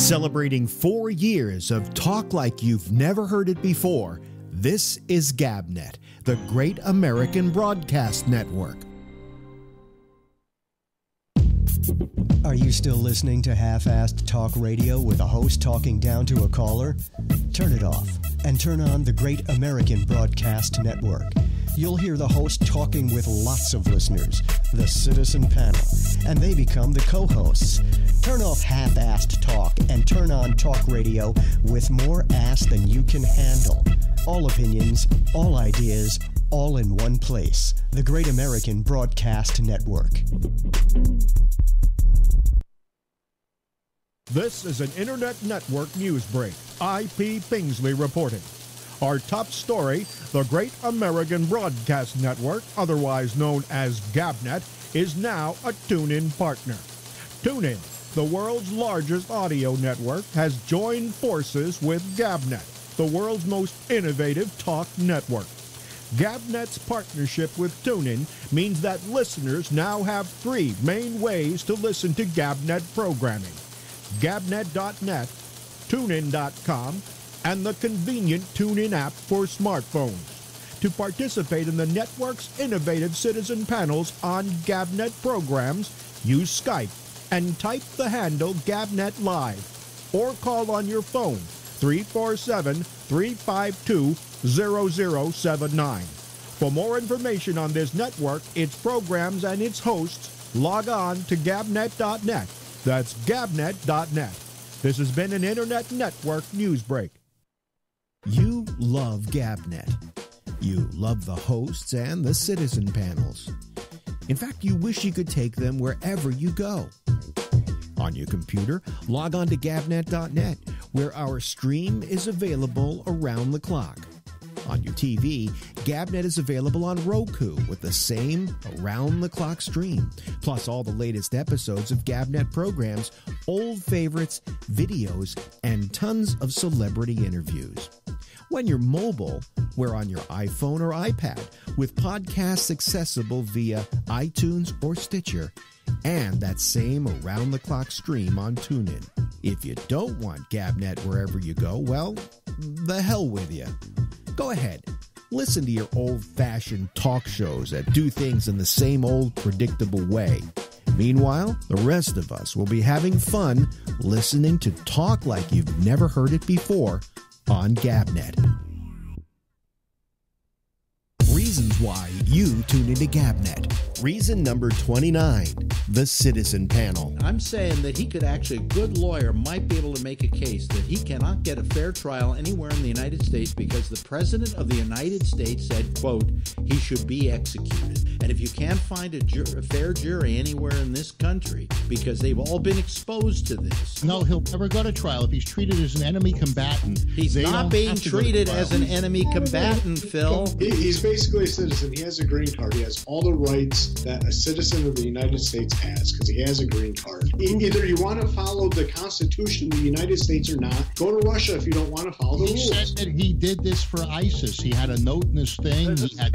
Celebrating 4 years of talk like you've never heard it before, this is GabNet, the Great American Broadcast Network. Are you still listening to half-assed talk radio with a host talking down to a caller? Turn it off and turn on the Great American Broadcast Network. You'll hear the host talking with lots of listeners, the citizen panel, and they become the co-hosts. Turn off half-assed talk and turn on talk radio with more ass than you can handle. All opinions, all ideas, all in one place. The Great American Broadcast Network. This is an Internet Network news break. IP Pingsley reporting. Our top story, the Great American Broadcast Network, otherwise known as GabNet, is now a TuneIn partner. TuneIn, the world's largest audio network, has joined forces with GabNet, the world's most innovative talk network. GabNet's partnership with TuneIn means that listeners now have 3 main ways to listen to GabNet programming: Gabnet.net, TuneIn.com, and the convenient TuneIn app for smartphones. To participate in the network's innovative citizen panels on GabNet programs, use Skype and type the handle GabNet Live, or call on your phone 347-352-0079. For more information on this network, its programs, and its hosts, log on to Gabnet.net. That's Gabnet.net. This has been an Internet Network news break. You love GabNet. You love the hosts and the citizen panels. In fact, you wish you could take them wherever you go. On your computer, log on to Gabnet.net, where our stream is available around the clock. On your TV, GabNet is available on Roku with the same around-the-clock stream, plus all the latest episodes of GabNet programs, old favorites, videos, and tons of celebrity interviews. When you're mobile, we're on your iPhone or iPad with podcasts accessible via iTunes or Stitcher, and that same around-the-clock stream on TuneIn. If you don't want GabNet wherever you go, well, the hell with you. Go ahead, listen to your old-fashioned talk shows that do things in the same old predictable way. Meanwhile, the rest of us will be having fun listening to talk like you've never heard it before on GabNet. Reasons why you tune into GabNet. Reason number 29, the Citizen Panel. I'm saying that he could actually, a good lawyer might be able to make a case that he cannot get a fair trial anywhere in the United States because the President of the United States said, quote, he should be executed. And if you can't find a fair jury anywhere in this country because they've all been exposed to this. No, he'll never go to trial if he's treated as an enemy combatant. He's not being treated as an enemy combatant, Phil. He's basically a citizen. He has a green card. He has all the rights that a citizen of the United States has because he has a green card. Either you want to follow the Constitution of the United States or not. Go to Russia if you don't want to follow the rules. He said that he did this for ISIS. He had a note in his thing. He had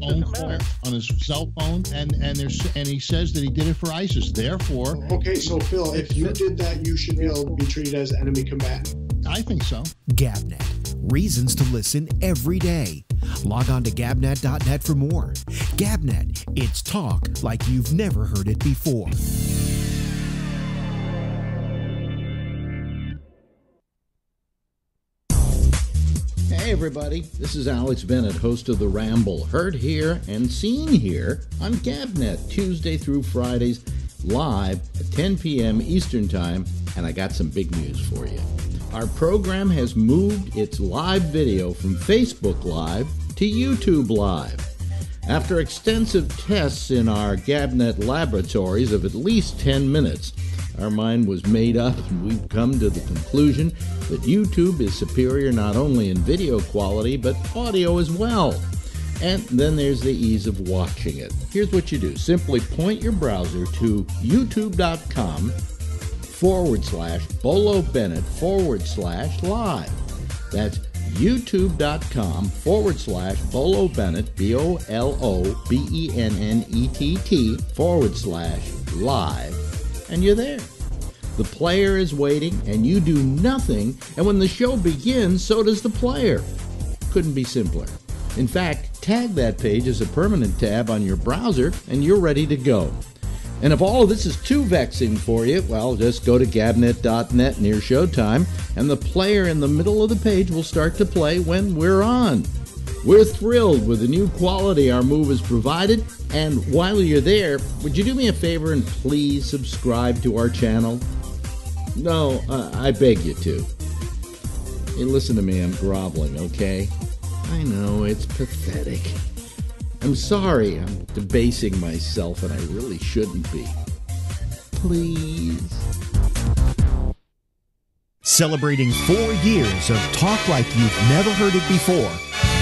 phone call on his cell phone, and he says that he did it for ISIS. Therefore, okay, so Phil, if you did that, you should be able to be treated as an enemy combatant. I think so. GabNet. Reasons to listen every day. Log on to Gabnet.net for more. GabNet. It's talk like you've never heard it before. Hey everybody, this is Alex Bennett, host of the Ramble, heard here and seen here on GabNet, Tuesday through Fridays, live at 10 p.m. Eastern Time, and I got some big news for you. Our program has moved its live video from Facebook Live to YouTube Live. After extensive tests in our GabNet laboratories of at least 10 minutes, our mind was made up and we've come to the conclusion that YouTube is superior not only in video quality, but audio as well. And then there's the ease of watching it. Here's what you do. Simply point your browser to youtube.com/Bolo Bennett /live. That's youtube.com/Bolo Bennett, BOLOBENNETT /live. And you're there. The player is waiting, and you do nothing, and when the show begins, so does the player. Couldn't be simpler. In fact, tag that page as a permanent tab on your browser, and you're ready to go. And if all of this is too vexing for you, well, just go to gabnet.net near showtime, and the player in the middle of the page will start to play when we're on. We're thrilled with the new quality our move has provided, and while you're there, would you do me a favor and please subscribe to our channel? No, I beg you to. Hey, listen to me, I'm groveling, okay? I know, it's pathetic. I'm sorry, I'm debasing myself, and I really shouldn't be. Please. Celebrating 4 years of talk like you've never heard it before,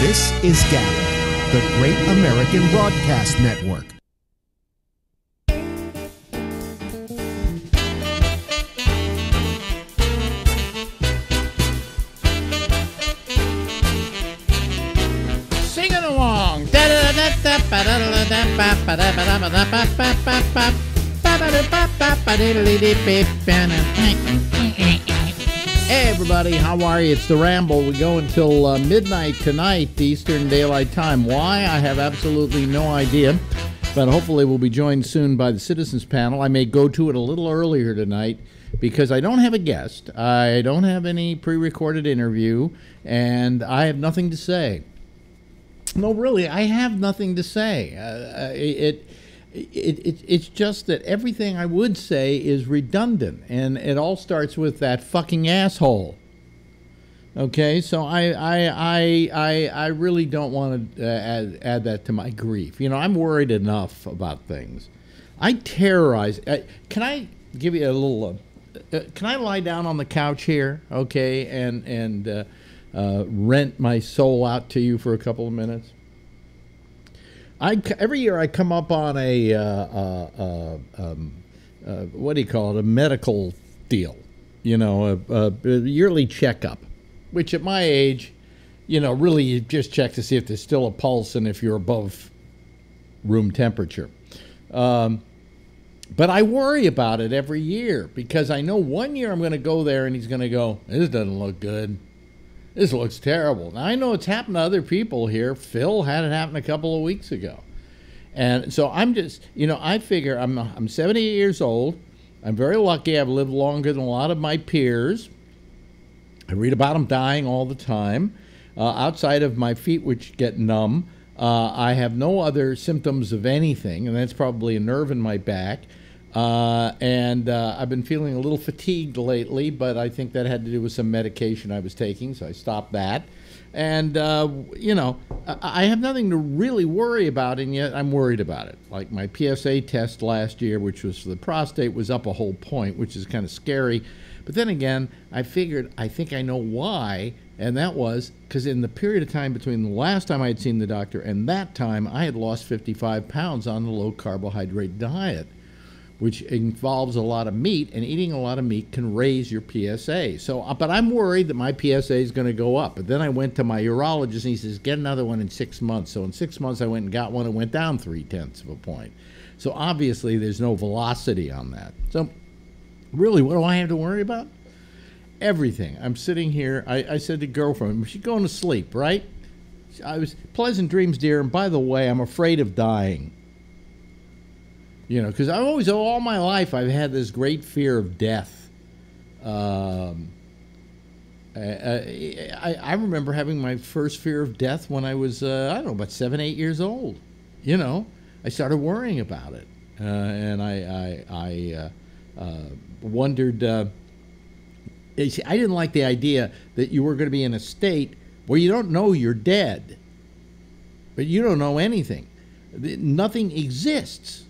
this is GABNET, the Great American Broadcast Network. Sing it along. Hey everybody, how are you? It's the Ramble. We go until midnight tonight, Eastern Daylight Time. Why? I have absolutely no idea, but hopefully we'll be joined soon by the Citizens Panel. I may go to it a little earlier tonight because I don't have a guest. I don't have any pre-recorded interview, and I have nothing to say. No, really, I have nothing to say. It's just that everything I would say is redundant, and it all starts with that fucking asshole. Okay, so I really don't want to add that to my grief. You know, I'm worried enough about things. I terrorize. Can I give you a little? Can I lie down on the couch here? Okay, and rent my soul out to you for a couple of minutes. Every year I come up on a what do you call it? A medical deal, you know, a yearly checkup, which at my age, you know, really you just check to see if there's still a pulse and if you're above room temperature. But I worry about it every year because I know one year I'm going to go there and he's going to go, this doesn't look good. This looks terrible. Now, I know it's happened to other people here. Phil had it happen a couple of weeks ago. And so I'm just, you know, I figure I'm 78 years old. I'm very lucky. I've lived longer than a lot of my peers. I read about them dying all the time. Outside of my feet, which get numb, I have no other symptoms of anything, and that's probably a nerve in my back. I've been feeling a little fatigued lately, but I think that had to do with some medication I was taking, so I stopped that. And, you know, I have nothing to really worry about, and yet I'm worried about it. Like my PSA test last year, which was for the prostate, was up a whole point, which is kind of scary. But then again, I figured, I think I know why, and that was because in the period of time between the last time I had seen the doctor and that time, I had lost 55 pounds on the low-carbohydrate diet, which involves a lot of meat, and eating a lot of meat can raise your PSA. So, but I'm worried that my PSA is going to go up. But then I went to my urologist, and he says, get another one in 6 months. So in 6 months, I went and got one and went down 0.3 of a point. So obviously, there's no velocity on that. So really, what do I have to worry about? Everything. I'm sitting here. I said to girlfriend, she's going to sleep, right? I was, pleasant dreams, dear. And by the way, I'm afraid of dying. You know, because I've always, all my life, I've had this great fear of death. I remember having my first fear of death when I was, I don't know, about 7, 8 years old. You know, I started worrying about it. And I wondered, see, I didn't like the idea that you were going to be in a state where you don't know you're dead. But you don't know anything. Nothing exists.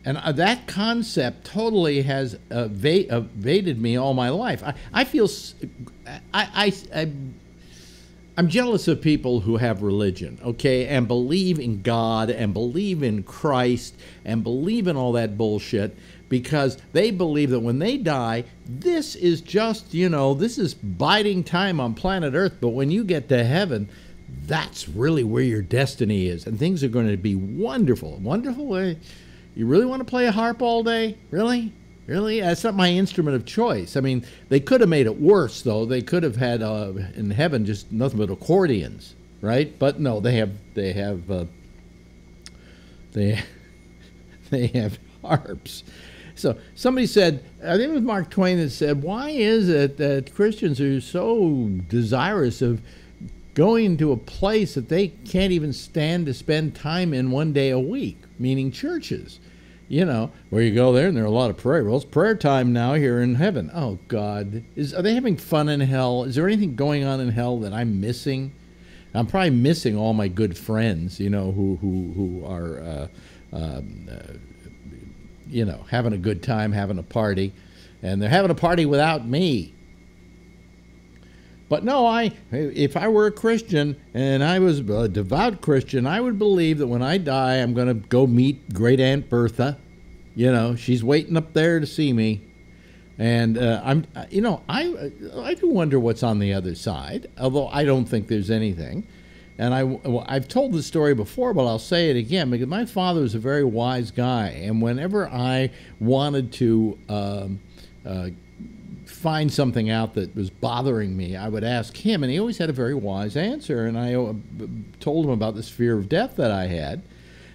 And that concept totally has evaded me all my life. I feel, I'm jealous of people who have religion, okay, and believe in God and believe in Christ and believe in all that bullshit, because they believe that when they die, this is just, you know, this is biding time on planet Earth. But when you get to heaven, that's really where your destiny is, and things are going to be wonderful. Wonderful? You really want to play a harp all day? Really? Really? That's not my instrument of choice. I mean, they could have made it worse, though. They could have had in heaven just nothing but accordions, right? But no, they have harps. So somebody said, I think it was Mark Twain that said, why is it that Christians are so desirous of going to a place that they can't even stand to spend time in one day a week, meaning churches? You know, where you go there and there are a lot of prayer. Well, it's prayer time now here in heaven. Oh, God. Are they having fun in hell? Is there anything going on in hell that I'm missing? I'm probably missing all my good friends, you know, who are, you know, having a good time, having a party. And they're having a party without me. But no, if I were a Christian and I was a devout Christian, I would believe that when I die, I'm going to go meet Great Aunt Bertha. You know, she's waiting up there to see me, and I do wonder what's on the other side. Although I don't think there's anything. And I've told this story before, but I'll say it again because my father was a very wise guy, and whenever I wanted to find something out that was bothering me, I would ask him, and he always had a very wise answer. And I told him about this fear of death that I had,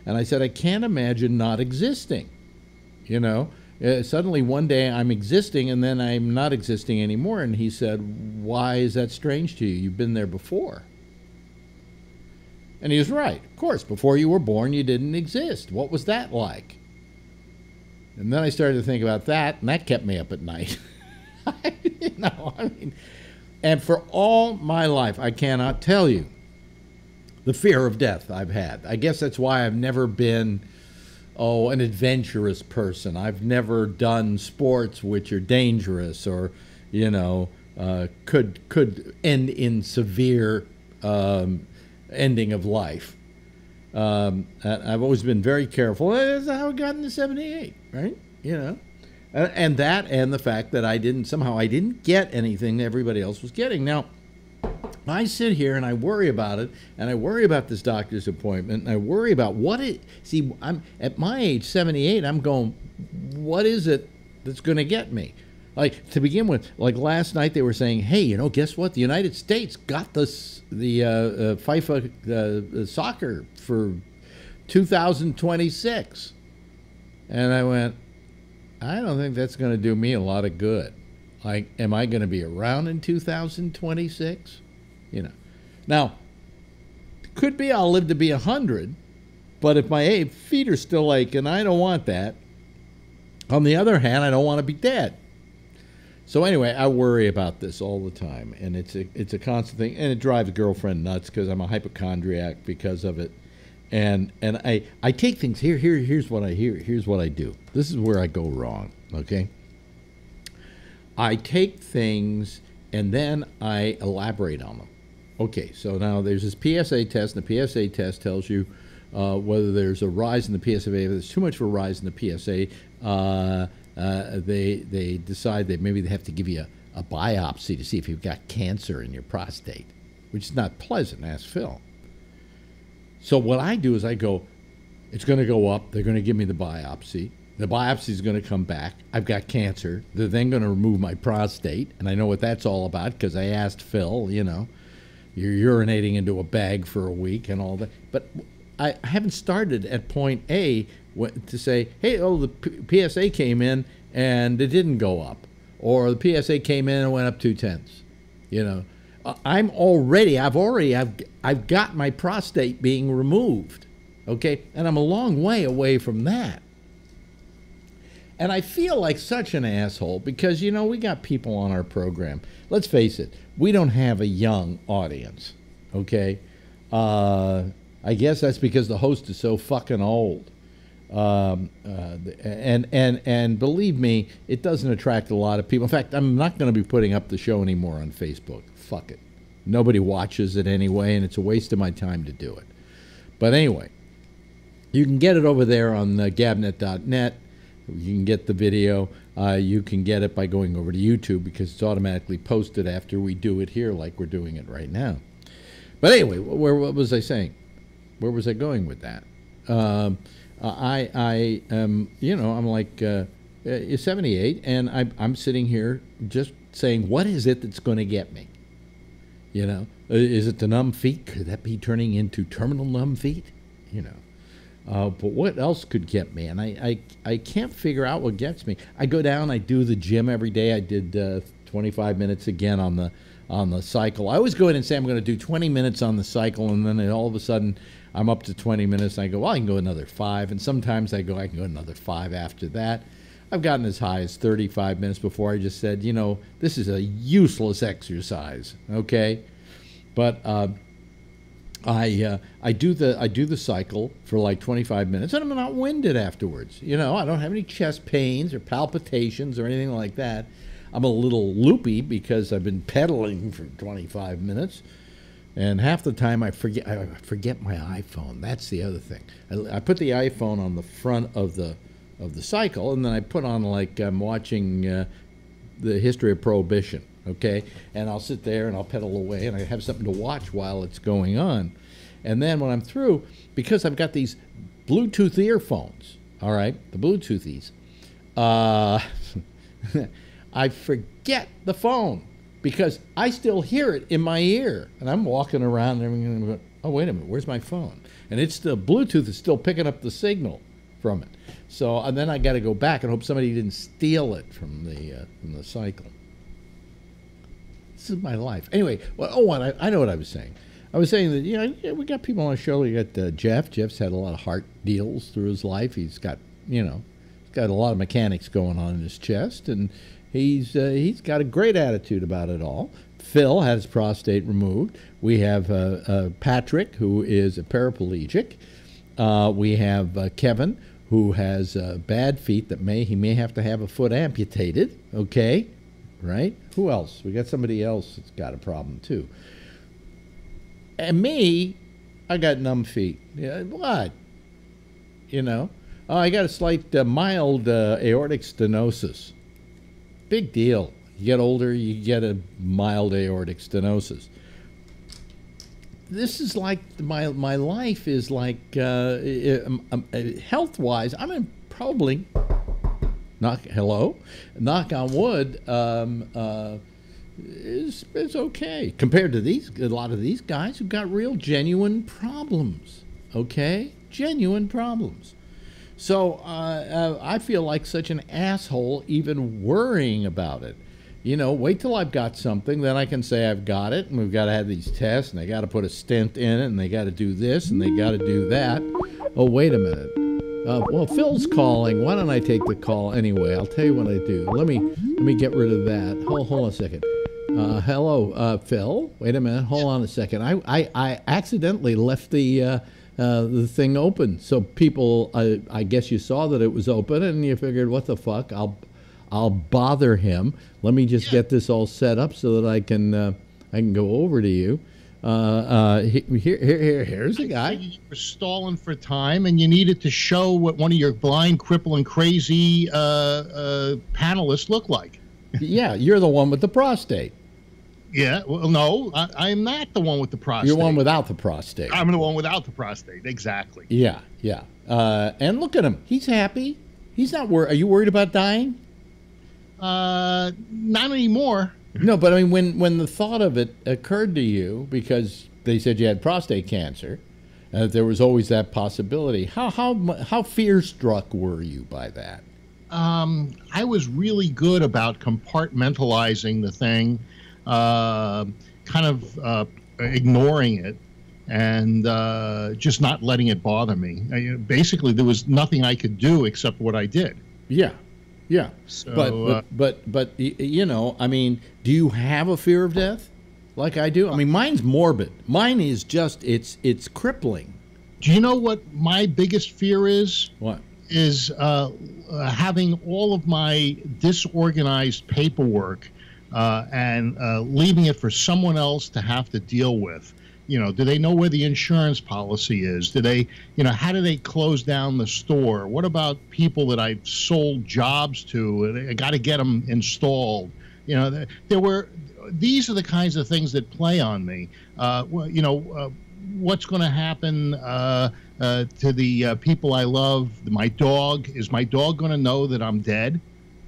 and I said, I can't imagine not existing. You know, suddenly one day I'm existing, and then I'm not existing anymore. And he said, why is that strange to you? You've been there before. And he was right. Of course, before you were born, you didn't exist. What was that like? And then I started to think about that, and that kept me up at night. You know, I mean, and for all my life, I cannot tell you the fear of death I've had. I guess that's why I've never been, an adventurous person. I've never done sports which are dangerous or, you know, could end in severe ending of life. I've always been very careful. That's how I got into 78, right? You know. And the fact that I didn't get anything that everybody else was getting. Now, I sit here and I worry about it, and I worry about this doctor's appointment, and I worry about I'm at my age, 78, I'm going, what is it that's going to get me? Like, to begin with, like last night they were saying, hey, you know, guess what? The United States got the FIFA soccer for 2026. And I went, I don't think that's going to do me a lot of good. Like, am I going to be around in 2026? You know. Now, could be I'll live to be 100, but if my feet are still aching, I don't want that. On the other hand, I don't want to be dead. So anyway, I worry about this all the time, and it's a constant thing, and it drives girlfriend nuts because I'm a hypochondriac because of it. And I take things here's what I do. This is where I go wrong, okay? I take things and then I elaborate on them. Okay, so now there's this PSA test, and the PSA test tells you whether there's a rise in the PSA. If there's too much of a rise in the PSA, they decide that maybe they have to give you a biopsy to see if you've got cancer in your prostate, which is not pleasant, ask Phil. So what I do is I go, it's going to go up. They're going to give me the biopsy. The biopsy is going to come back. I've got cancer. They're then going to remove my prostate, and I know what that's all about because I asked Phil, you know, you're urinating into a bag for a week and all that. But I haven't started at point A to say, hey, the PSA came in and it didn't go up. Or the PSA came in and went up 0.2. You know. I've got my prostate being removed, okay? And I'm a long way away from that. And I feel like such an asshole because, you know, we got people on our program. Let's face it, we don't have a young audience, okay? I guess that's because the host is so fucking old. And believe me, it doesn't attract a lot of people. In fact, I'm not going to be putting up the show anymore on Facebook. Fuck it. Nobody watches it anyway, and it's a waste of my time to do it. But anyway, you can get it over there on gabnet.net. You can get the video. You can get it by going over to YouTube because it's automatically posted after we do it here like we're doing it right now. But anyway, what was I saying? Where was I going with that? I'm like, is 78, and I'm sitting here just saying, what is it that's going to get me? You know, is it the numb feet? Could that be turning into terminal numb feet? You know, but what else could get me? And I can't figure out what gets me. I go down, I do the gym every day. I did 25 minutes again on the cycle. I always go in and say I'm going to do 20 minutes on the cycle, and then all of a sudden I'm up to 20 minutes, and I go, well, I can go another 5, and sometimes I can go another 5 after that. I've gotten as high as 35 minutes before I just said, you know, this is a useless exercise, okay? But I do the cycle for like 25 minutes, and I'm not winded afterwards. You know, I don't have any chest pains or palpitations or anything like that. I'm a little loopy because I've been pedaling for 25 minutes, and half the time I forget my iPhone. That's the other thing. I put the iPhone on the front of the cycle, and then I put on, like, I'm watching the history of Prohibition, okay? And I'll sit there and I'll pedal away, and I have something to watch while it's going on. And then when I'm through, because I've got these Bluetooth earphones, all right, the Bluetoothies, I forget the phone because I still hear it in my ear. And I'm walking around and going, oh, wait a minute, where's my phone? And it's the Bluetooth is still picking up the signal from it. So, and then I got to go back and hope somebody didn't steal it from the cycle. This is my life. Anyway, I know what I was saying. I was saying that, you know, we got people on the show. We got Jeff. Jeff's had a lot of heart deals through his life. He's got, you know, he's got a lot of mechanics going on in his chest, and he's got a great attitude about it all. Phil had his prostate removed. We have Patrick, who is a paraplegic. We have Kevin, who has bad feet that he may have to have a foot amputated. Okay, right? Who else? We got somebody else that's got a problem too. And me, I got numb feet. Yeah, what? You know? Oh, I got a slight mild aortic stenosis. Big deal. You get older, you get a mild aortic stenosis. This is like my life is like health-wise. I'm in probably knock on wood. Is okay compared to a lot of these guys who've got real genuine problems. Okay, genuine problems. So I feel like such an asshole even worrying about it. You know, wait till I've got something, then I can say I've got it, and we've got to have these tests, and they got to put a stent in it, and they got to do this, and they got to do that. Oh, wait a minute. Well, Phil's calling. Why don't I take the call anyway? I'll tell you what I do. Let me get rid of that. Hold on a second. Hello, Phil. Wait a minute. Hold on a second. I accidentally left the thing open, so people. I guess you saw that it was open, and you figured, what the fuck? I'll bother him. Let me just get this all set up so that I can go over to you. Here's a guy. You were stalling for time, and you needed to show what one of your blind, crippling, crazy panelists look like. Yeah, you're the one with the prostate. Yeah, well, no, I'm not the one with the prostate. You're the one without the prostate. I'm the one without the prostate, exactly. Yeah. And look at him. He's happy. He's not worried. Are you worried about dying? Not anymore. No, but I mean, when the thought of it occurred to you, because they said you had prostate cancer, there was always that possibility. How fear-struck were you by that? I was really good about compartmentalizing the thing, kind of ignoring it, and just not letting it bother me. Basically, there was nothing I could do except what I did. Yeah. So, but you know, I mean, do you have a fear of death like I do? I mean, mine's morbid. Mine is just it's crippling. Do you know what my biggest fear is? What? Is having all of my disorganized paperwork and leaving it for someone else to have to deal with. You know, do they know where the insurance policy is? Do they, you know, how do they close down the store? What about people that I've sold jobs to? I got to get them installed. You know, these are the kinds of things that play on me. You know, what's going to happen to the people I love? My dog, is my dog going to know that I'm dead?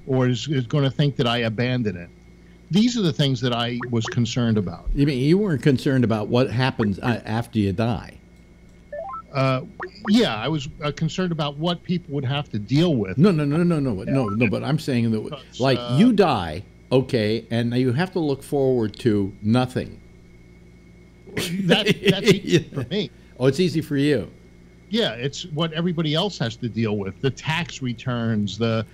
or is going to think that I abandon it. These are the things that I was concerned about. You mean you weren't concerned about what happens after you die? Yeah, I was concerned about what people would have to deal with. No. But I'm saying that, like, you die, okay, and you have to look forward to nothing. That's easy for me. Oh, it's easy for you. Yeah, it's what everybody else has to deal with: the tax returns, the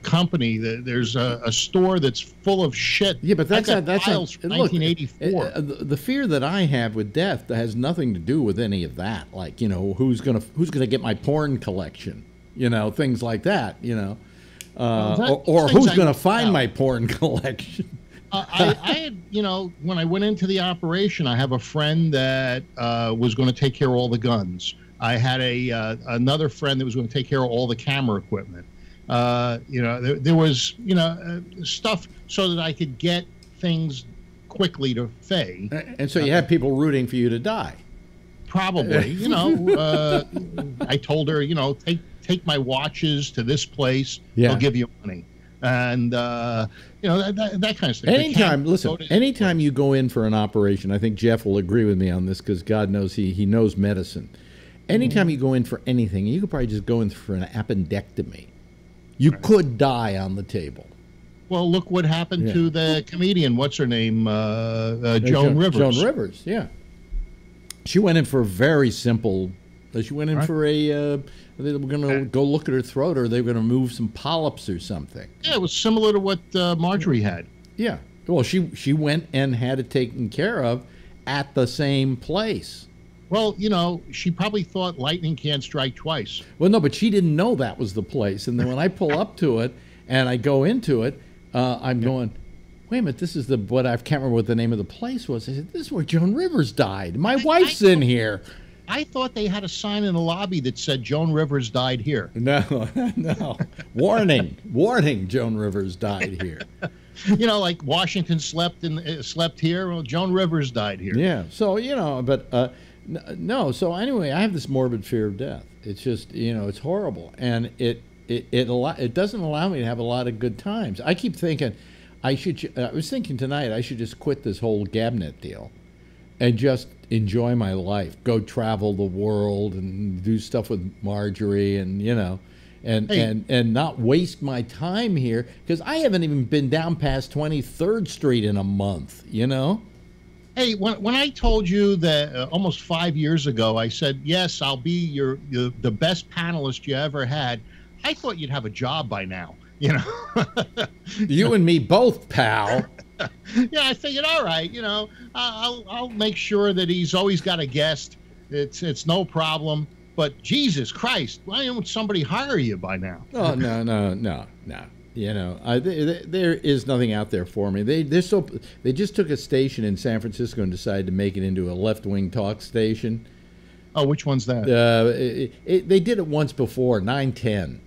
company. There's a store that's full of shit. Yeah, but that's from 1984. Look, the fear that I have with death has nothing to do with any of that. Like, who's gonna get my porn collection? Things like that. Or who's gonna find my porn collection? I had, when I went into the operation, I have a friend that was going to take care of all the guns. I had another friend that was going to take care of all the camera equipment. There was, stuff so that I could get things quickly to Faye. And so you had people rooting for you to die. Probably, I told her, take my watches to this place. Yeah. They'll give you money. And that kind of stuff. Anytime you go in for an operation, I think Jeff will agree with me on this because God knows he knows medicine. Anytime you go in for anything, you could probably just go in for an appendectomy. You could die on the table. Well, look what happened to the comedian. What's her name? Joan Rivers. Joan Rivers, yeah. She went in for a very simple. She went in for a. They were going to go look at her throat, or they were going to remove some polyps or something. Yeah, it was similar to what Marjorie had. Yeah. Well, she went and had it taken care of at the same place. Well, she probably thought lightning can't strike twice. Well, no, but she didn't know that was the place. And then when I pull up to it and I go into it, I'm going, wait a minute, this is I can't remember what the name of the place was. I said, this is where Joan Rivers died. My wife's in here. I thought they had a sign in the lobby that said Joan Rivers died here. No. Warning, Joan Rivers died here. Like Washington slept here. Well, Joan Rivers died here. Yeah. So, but no. So anyway, I have this morbid fear of death. It's just, it's horrible. And it doesn't allow me to have a lot of good times. I keep thinking I was thinking tonight I should just quit this whole Gabnet deal and just enjoy my life, go travel the world and do stuff with Marjorie and, and not waste my time here because I haven't even been down past 23rd Street in a month, Hey, when I told you that almost 5 years ago, I said, yes, I'll be the best panelist you ever had, I thought you'd have a job by now, You and me both, pal. Yeah, I figured, all right, I'll make sure that he's always got a guest. It's no problem. But Jesus Christ, why don't somebody hire you by now? Oh, no. There is nothing out there for me. They just took a station in San Francisco and decided to make it into a left-wing talk station. Oh, which one's that? They did it once before, 910.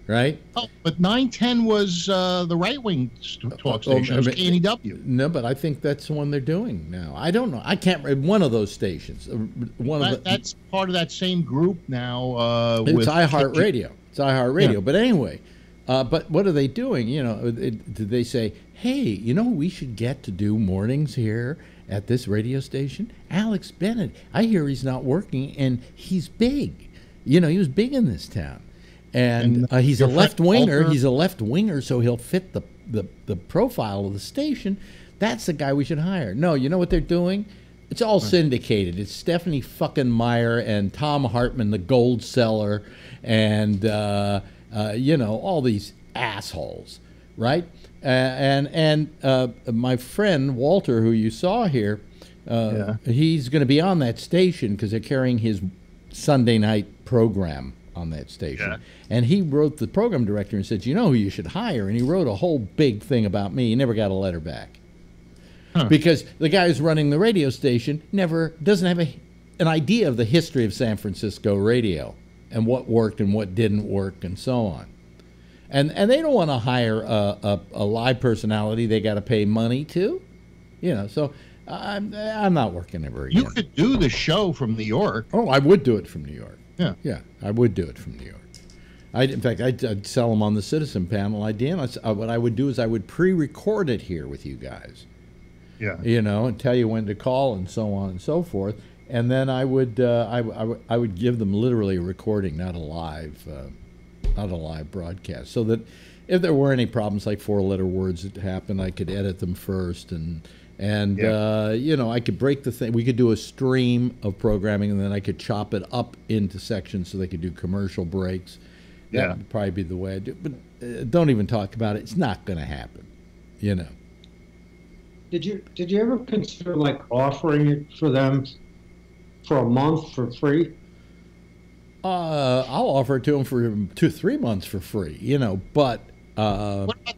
Right? Oh, but 910 was the right-wing talk station. It was KNEW. No, but I think that's the one they're doing now. I don't know. I can't remember one of those stations. That's part of that same group now. It's iHeartRadio. It's iHeartRadio. Yeah. But anyway, but what are they doing? Did they say, hey, we should get to do mornings here at this radio station? Alex Bennett. I hear he's not working, and he's big. He was big in this town. And he's a left winger. He's a left winger, so he'll fit the profile of the station. That's the guy we should hire. No, you know what they're doing? It's all syndicated. It's Stephanie fucking Meyer and Tom Hartman, the gold seller, and all these assholes, right? And my friend Walter, who you saw here, he's going to be on that station because they're carrying his Sunday night program on that station. Yeah. And he wrote the program director and said, who you should hire? And he wrote a whole big thing about me. He never got a letter back. Because the guy who's running the radio station doesn't have an idea of the history of San Francisco radio and what worked and what didn't work and so on. And they don't want to hire a live personality they got to pay money to. So I'm not working ever again. You could do the show from New York. Oh, I would do it from New York. Yeah, I would do it from New York. In fact, I'd sell them on the Citizen Panel idea. What I would do is I would pre-record it here with you guys. Yeah. You know, and tell you when to call and so on and so forth. And then I would give them literally a recording, not a live broadcast, so that if there were any problems like 4-letter words that happened, I could edit them first, and you know, I could break the thing. We could do a stream of programming, and then I could chop it up into sections so they could do commercial breaks. That would probably be the way I do it. But don't even talk about it. It's not going to happen, you know. Did you ever consider like offering it for them for a month for free? I'll offer it to them for 2-3 months for free, you know. But what about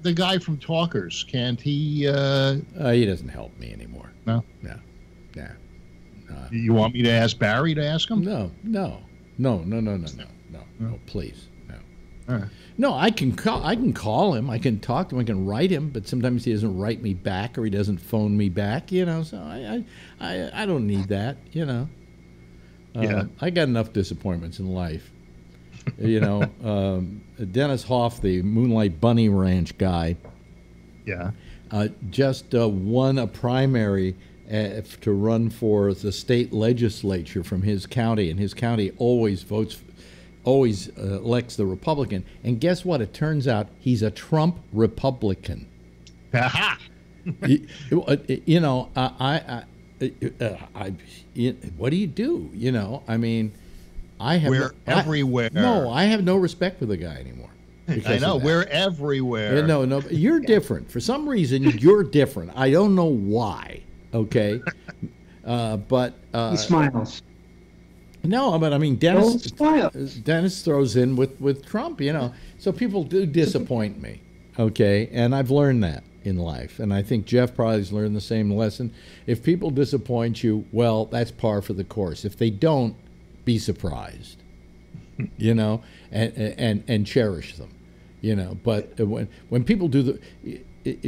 the guy from Talkers? Can't he? He doesn't help me anymore. No. You want me to ask Barry to ask him? No, please, no. All right. No, I can call him. I can talk to him. I can write him, but sometimes he doesn't write me back or he doesn't phone me back. You know, so I don't need that. You know, I got enough disappointments in life. You know, Dennis Hoff, the Moonlight Bunny Ranch guy, just won a primary to run for the state legislature from his county, and his county always elects the Republican. And guess what? It turns out he's a Trump Republican. You know, what do you do? You know, I mean, we're everywhere. I have no respect for the guy anymore. I know, we're everywhere. No, you're different. For some reason, you're different. I don't know why. Okay, but he smiles. No, but I mean, Dennis throws in with Trump, you know. So people do disappoint me, okay? And I've learned that in life. And I think Jeff probably's learned the same lesson. If people disappoint you, well, that's par for the course. If they don't, be surprised, you know, and cherish them, you know. But when people do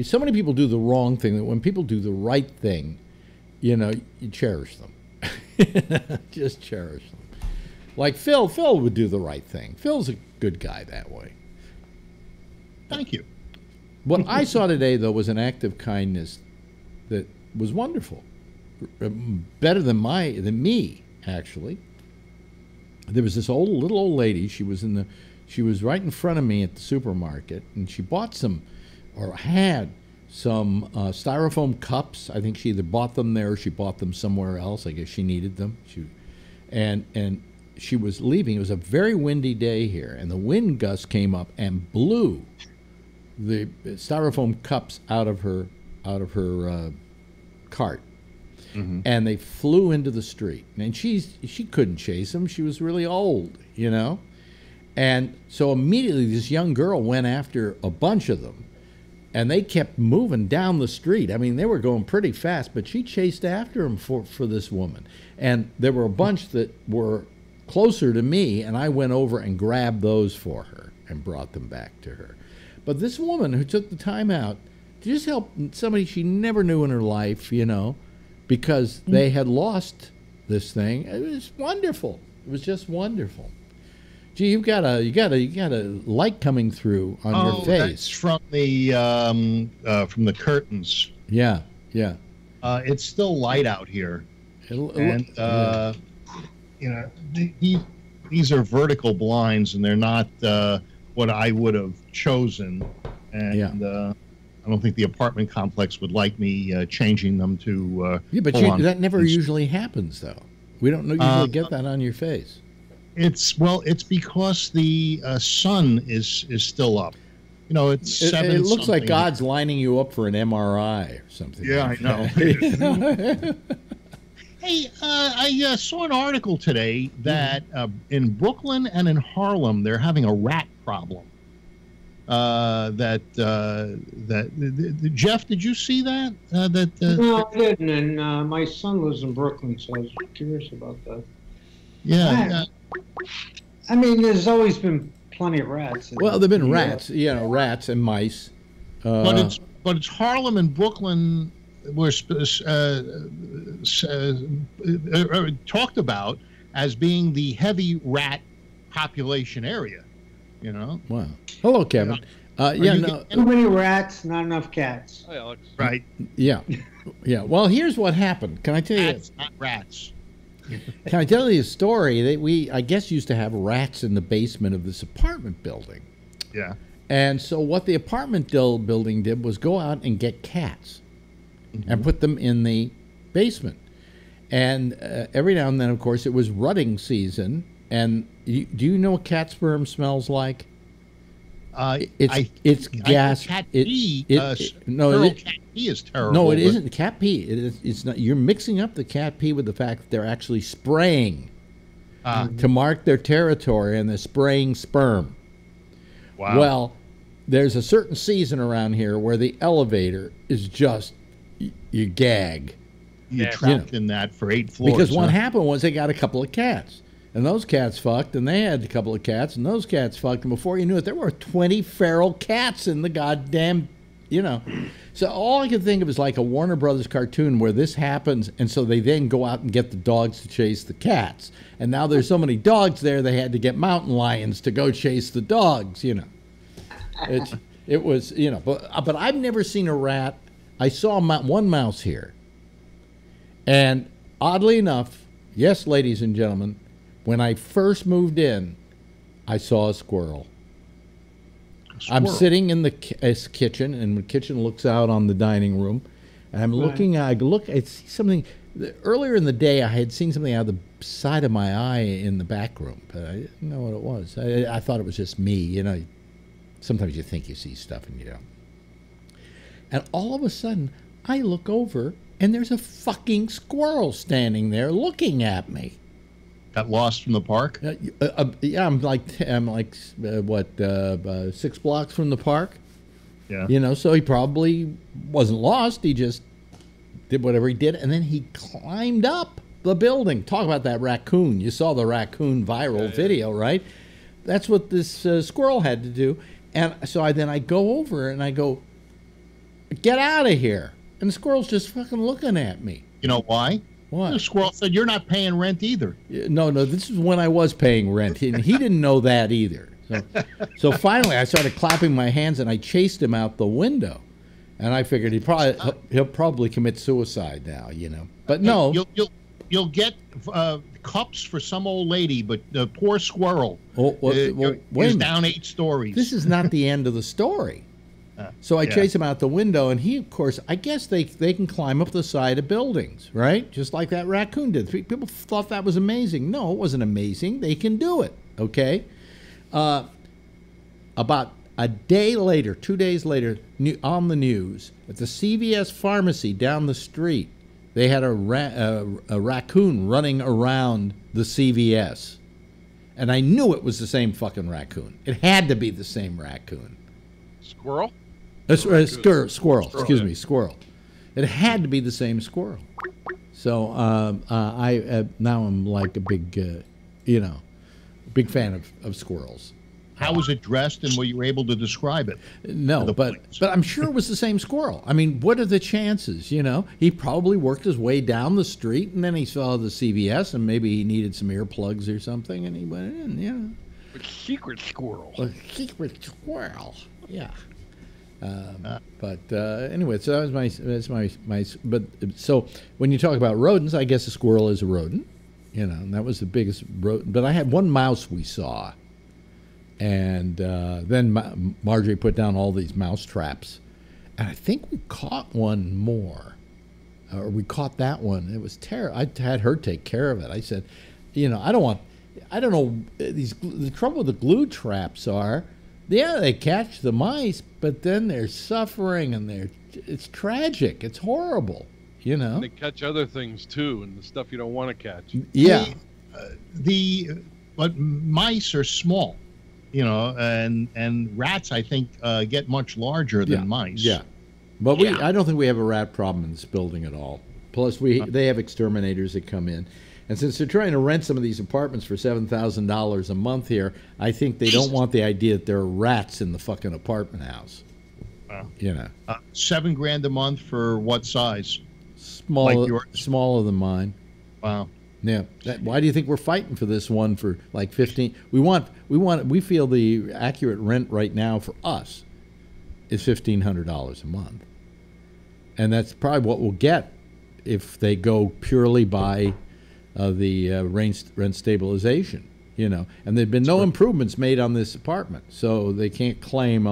so many people do the wrong thing, that when people do the right thing, you know, you cherish them. Just cherish them. Like Phil would do the right thing. Phil's a good guy that way. Thank you. What I saw today, though, was an act of kindness that was wonderful. Better than me, actually. There was this little old lady. She was right in front of me at the supermarket, and she bought had some styrofoam cups. I think she either bought them there or she bought them somewhere else. I guess she needed them. And she was leaving. It was a very windy day here, and the wind gust came up and blew the styrofoam cups out of her cart. Mm-hmm. And they flew into the street. And she couldn't chase them. She was really old, you know. And so immediately this young girl went after a bunch of them. And they kept moving down the street. I mean, they were going pretty fast, but she chased after them for this woman. And there were a bunch that were closer to me, and I went over and grabbed those for her and brought them back to her. But this woman who took the time out to just help somebody she never knew in her life, you know, because they had lost this thing, it was wonderful. It was just wonderful. Gee, you got a light coming through on your face. That's from the curtains. Yeah. It's still light out here, and you know, these are vertical blinds, and they're not what I would have chosen. And I don't think the apartment complex would like me changing them to. But that never usually happens, though. We don't usually get that on your face. It's because the sun is still up. You know, it's 7. It looks like God's lining you up for an MRI or something. Yeah, like I know. Hey, I saw an article today that in Brooklyn and in Harlem they're having a rat problem. Jeff, did you see that? No, I didn't. And my son lives in Brooklyn, so I was curious about that. Yeah. I mean, there's always been plenty of rats. Well, there've been rats, you know, rats and mice. But it's Harlem and Brooklyn were talked about as being the heavy rat population area. You know. Wow. Hello, Kevin. Too many rats, not enough cats. Hi, Alex. Right. Yeah. Yeah. Well, here's what happened. Can I tell you? Cats, not rats. Can I tell you a story that I guess, used to have rats in the basement of this apartment building. Yeah. And so what the apartment building did was go out and get cats and put them in the basement. And every now and then, of course, it was rutting season. And do you know what cat sperm smells like? It's gas. Cat pee. No, cat pee is terrible. No, it isn't cat pee. It's not. You're mixing up the cat pee with the fact that they're actually spraying to mark their territory, and they're spraying sperm. Wow. Well, there's a certain season around here where the elevator is just you gag. You're trapped in that for 8 floors. Because what happened was they got a couple of cats. And those cats fucked, and they had a couple of cats, and those cats fucked, and before you knew it, there were 20 feral cats in the goddamn, So all I could think of is like a Warner Brothers cartoon where this happens, and so they then go out and get the dogs to chase the cats. And now there's so many dogs there, they had to get mountain lions to go chase the dogs, It was, but I've never seen a rat. I saw one mouse here. And oddly enough, yes, ladies and gentlemen, when I first moved in, I saw a squirrel. I'm sitting in the kitchen, and the kitchen looks out on the dining room. And I'm looking. I see something. Earlier in the day, I had seen something out of the side of my eye in the back room, but I didn't know what it was. I thought it was just me. Sometimes you think you see stuff and you don't. And all of a sudden, I look over, and there's a fucking squirrel standing there looking at me. Got lost from the park? Yeah, I'm like 6 blocks from the park. Yeah. So he probably wasn't lost. He just did whatever he did, and then he climbed up the building. Talk about that raccoon. You saw the raccoon viral video, right? That's what this squirrel had to do. And so I go over and I go, get out of here. And the squirrel's just fucking looking at me. You know why? What? The squirrel said, you're not paying rent either. No, this is when I was paying rent. And he didn't know that either. So finally, I started clapping my hands, and I chased him out the window. And I figured he'll probably commit suicide now, But no. You'll get cups for some old lady, but the poor squirrel is down 8 stories. This is not the end of the story. So I chase him out the window, and he, of course, I guess they can climb up the side of buildings, right? Just like that raccoon did. People thought that was amazing. No, it wasn't amazing. They can do it, okay? About a day later, 2 days later, on the news, at the CVS pharmacy down the street, they had a raccoon running around the CVS. And I knew it was the same fucking raccoon. It had to be the same raccoon. Squirrel? Squirrel. Excuse me, squirrel. It had to be the same squirrel. So I now I'm like a big, big fan of squirrels. How was it dressed, and were you able to describe it? No, but I'm sure it was the same squirrel. I mean, what are the chances? He probably worked his way down the street, and then he saw the CVS, and maybe he needed some earplugs or something, and he went in. A secret squirrel. A secret squirrel. Yeah. But anyway, so that's my. But so when you talk about rodents, I guess a squirrel is a rodent, and that was the biggest rodent. But I had one mouse we saw, and then Marjorie put down all these mouse traps, and I think we caught one more, or we caught that one. It was terrible. I had her take care of it. I said, I don't know. The trouble with the glue traps are. Yeah, they catch the mice, but then they're suffering, and it's tragic. It's horrible, And they catch other things too, and the stuff you don't want to catch. Yeah. But mice are small, and rats, I think, get much larger than mice. Yeah. But I don't think we have a rat problem in this building at all. Plus, they have exterminators that come in. And since they're trying to rent some of these apartments for $7,000 a month here, I think they don't want the idea that there are rats in the fucking apartment house. Wow. $7 grand a month for what size? Smaller than mine. Wow. Yeah. Why do you think we're fighting for this one for like 15? We feel the accurate rent right now for us is $1,500 a month, and that's probably what we'll get if they go purely by the rent stabilization. And there've been no improvements made on this apartment, so they can't claim,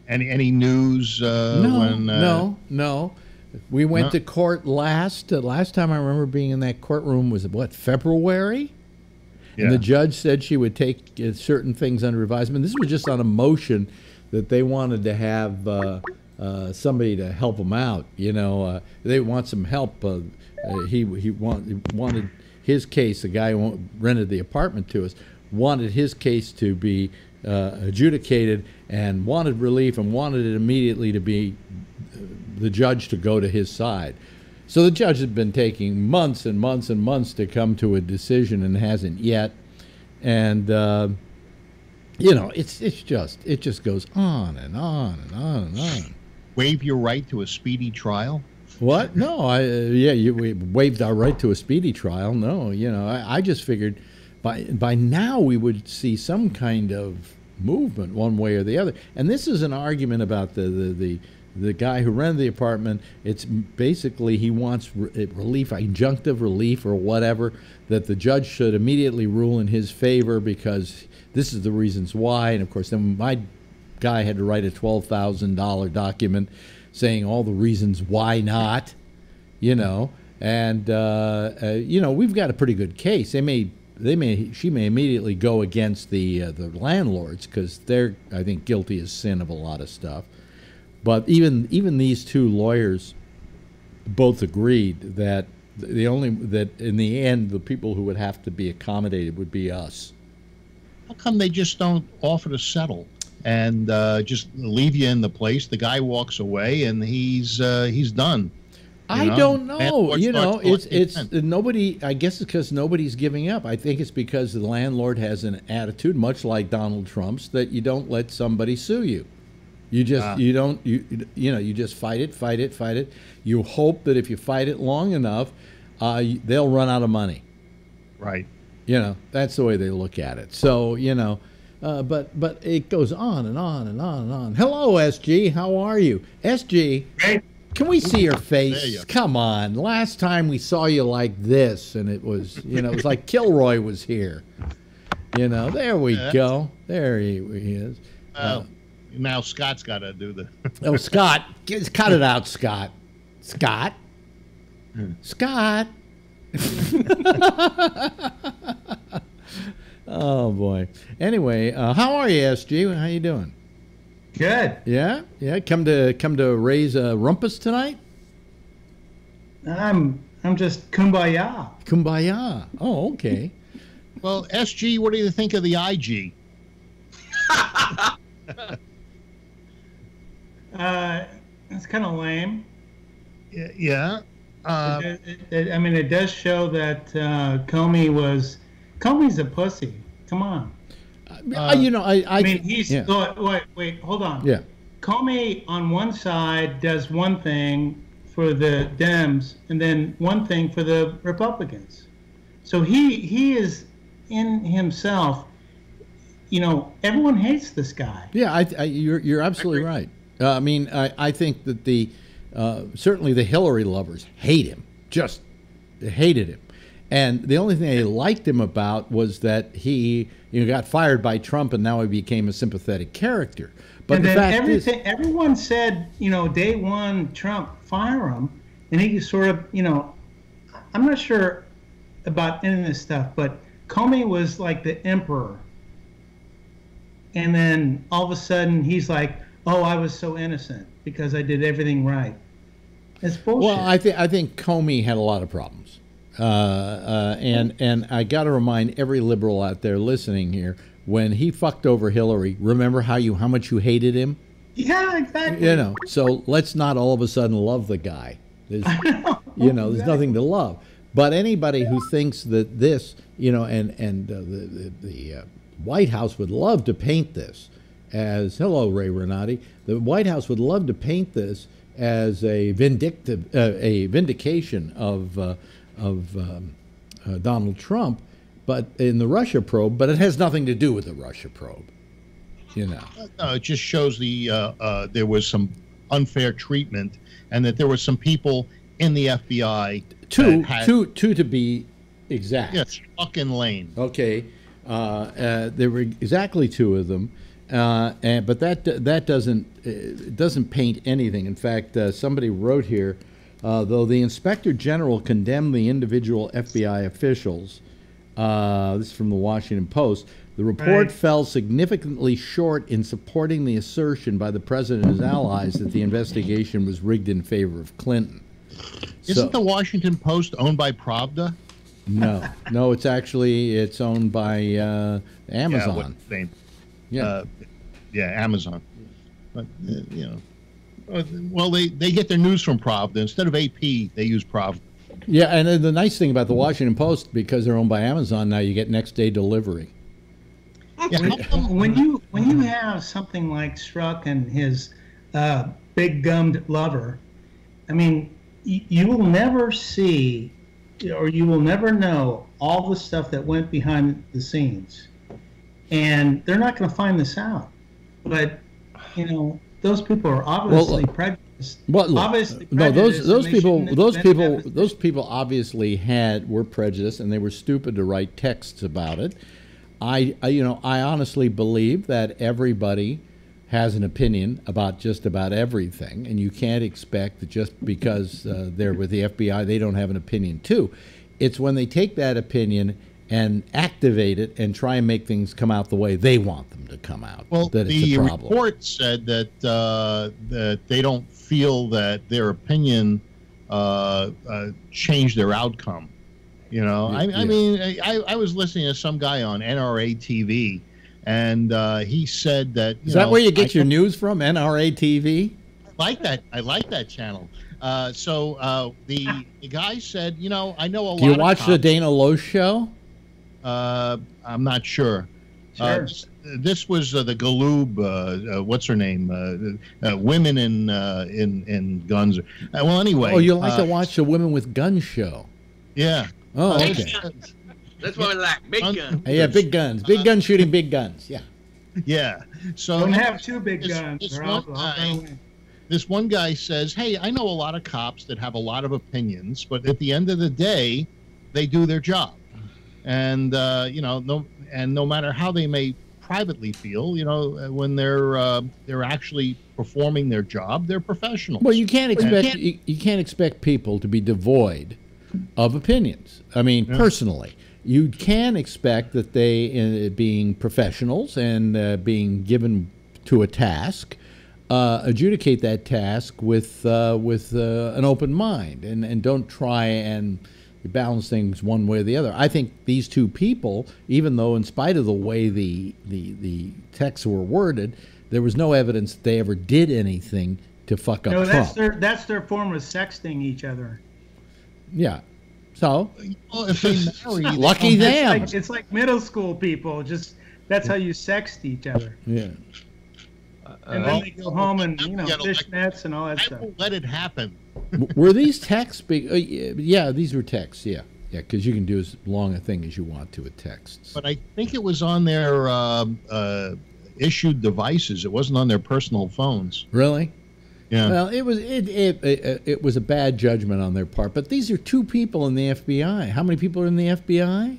Any news? No. We went to court last time I remember being in that courtroom was February? Yeah. And the judge said she would take certain things under advisement. This was just on a motion that they wanted to have somebody to help them out. They want some help. He wanted his case. The guy who rented the apartment to us wanted his case to be adjudicated and wanted relief and wanted it immediately to be the judge to go to his side. So the judge has been taking months and months and months to come to a decision and hasn't yet. And it just goes on and on and on and on. Waive your right to a speedy trial? What? No, we waived our right to a speedy trial. No, I just figured by now we would see some kind of movement one way or the other. And this is an argument about the guy who rented the apartment. It's basically he wants relief, injunctive relief or whatever, that the judge should immediately rule in his favor because this is the reasons why. And of course, then my guy had to write a $12,000 document saying all the reasons why not, and we've got a pretty good case. She may immediately go against the landlords because they're, I think, guilty as sin of a lot of stuff. But even these two lawyers both agreed that that in the end the people who would have to be accommodated would be us. How come they just don't offer to settle and just leave you in the place? The guy walks away and he's done. I don't know. It's nobody. I guess it's because nobody's giving up. I think it's because the landlord has an attitude, much like Donald Trump's, that you don't let somebody sue you. You just you just fight it. You hope that if you fight it long enough, they'll run out of money. Right. That's the way they look at it. So but it goes on and on and on and on. Hello, SG. How are you, SG? Great. Can we see your face? Come on. Last time we saw you like this, and it was it was like Kilroy was here. There we go. There he is. Now Scott's got to do the. Oh, Scott, cut it out, Scott. Scott. Oh boy. Anyway, how are you, SG? How you doing? Good. Yeah. Come to raise a rumpus tonight. I'm just kumbaya. Kumbaya. Oh, okay. Well, SG, what do you think of the IG? It's kind of lame. Yeah. It does show that Comey's a pussy. Come on. He's. Yeah. Wait, hold on. Yeah. Comey on one side does one thing for the Dems and then one thing for the Republicans. So he is in himself. Everyone hates this guy. Yeah, you're absolutely right. I think that certainly the Hillary lovers hate him, just hated him. And the only thing they liked him about was that he got fired by Trump and now he became a sympathetic character. But and the then fact everyone said, day one, Trump, fire him. And he sort of, I'm not sure about any of this stuff, but Comey was like the emperor. And then all of a sudden he's like, oh, I was so innocent because I did everything right. It's bullshit. Well, I think Comey had a lot of problems. And I got to remind every liberal out there listening here, when he fucked over Hillary, remember how much you hated him? Yeah, exactly. So let's not all of a sudden love the guy. There's nothing to love. But anybody who thinks that this, the White House would love to paint this as, hello, Ray Renati, the White House would love to paint this as a vindication of Donald Trump, but in the Russia probe. But it has nothing to do with the Russia probe. You know, it just shows there was some unfair treatment, and that there were some people in the FBI. Two to be exact. Yes, fucking Lane. Okay, there were exactly two of them, but that doesn't paint anything. In fact, somebody wrote here, though the Inspector General condemned the individual FBI officials. This is from the Washington Post. The report fell significantly short in supporting the assertion by the president and his allies that the investigation was rigged in favor of Clinton. Isn't the Washington Post owned by Pravda? No, it's owned by Amazon. Yeah, Amazon. But well, they get their news from Pravda instead of AP. They use Pravda. Yeah, and the nice thing about the Washington Post, because they're owned by Amazon now, you get next day delivery. Yeah. When you have something like Strzok and his big gummed lover, I mean, you will never see, or you will never know all the stuff that went behind the scenes, and they're not going to find this out. But those people are obviously prejudiced. Those people obviously were prejudiced, and they were stupid to write texts about it. I honestly believe that everybody has an opinion about just about everything, and you can't expect that just because they're with the FBI, they don't have an opinion too. It's when they take that opinion and activate it and try and make things come out the way they want them to come out. Well, that it's a problem. The report said that that they don't feel that their opinion changed their outcome. I mean, I was listening to some guy on NRA TV, and he said that. Is that where you get your news from? NRA TV? I like that channel. So the guy said, I know a lot. Do you of watch cops. the Dana Loesch show? I'm not sure. Sure. This was the Galoob. What's her name? Women in guns. Well, anyway. Oh, you like to watch the Women with Guns show? Yeah. Oh, okay. Big guns. That's what we like. Big guns. Yeah, big guns. Big guns shooting big guns. Yeah. Yeah. So don't have two big guns. This one guy says, "Hey, I know a lot of cops that have a lot of opinions, but at the end of the day, they do their job, and no matter how they may privately feel, when they're actually performing their job, they're professionals." Well, you can't expect people to be devoid of opinions. I mean, personally, you can expect that they, being professionals and being given to a task, adjudicate that task with an open mind and don't try and balance things one way or the other. I think these two people, even though in spite of the way the texts were worded, there was no evidence that they ever did anything to fuck up Trump. No, that's their form of sexting each other. Yeah. So, well, if they marry, lucky them. It's like middle school people. Just that's how you sext each other. Yeah. And then they go home and fish nets and all that stuff. I will let it happen. Were these texts? Yeah, these were texts. Yeah, because you can do as long a thing as you want to with texts. But I think it was on their issued devices. It wasn't on their personal phones. Really? Yeah. Well, it was a bad judgment on their part. But these are two people in the FBI. How many people are in the FBI?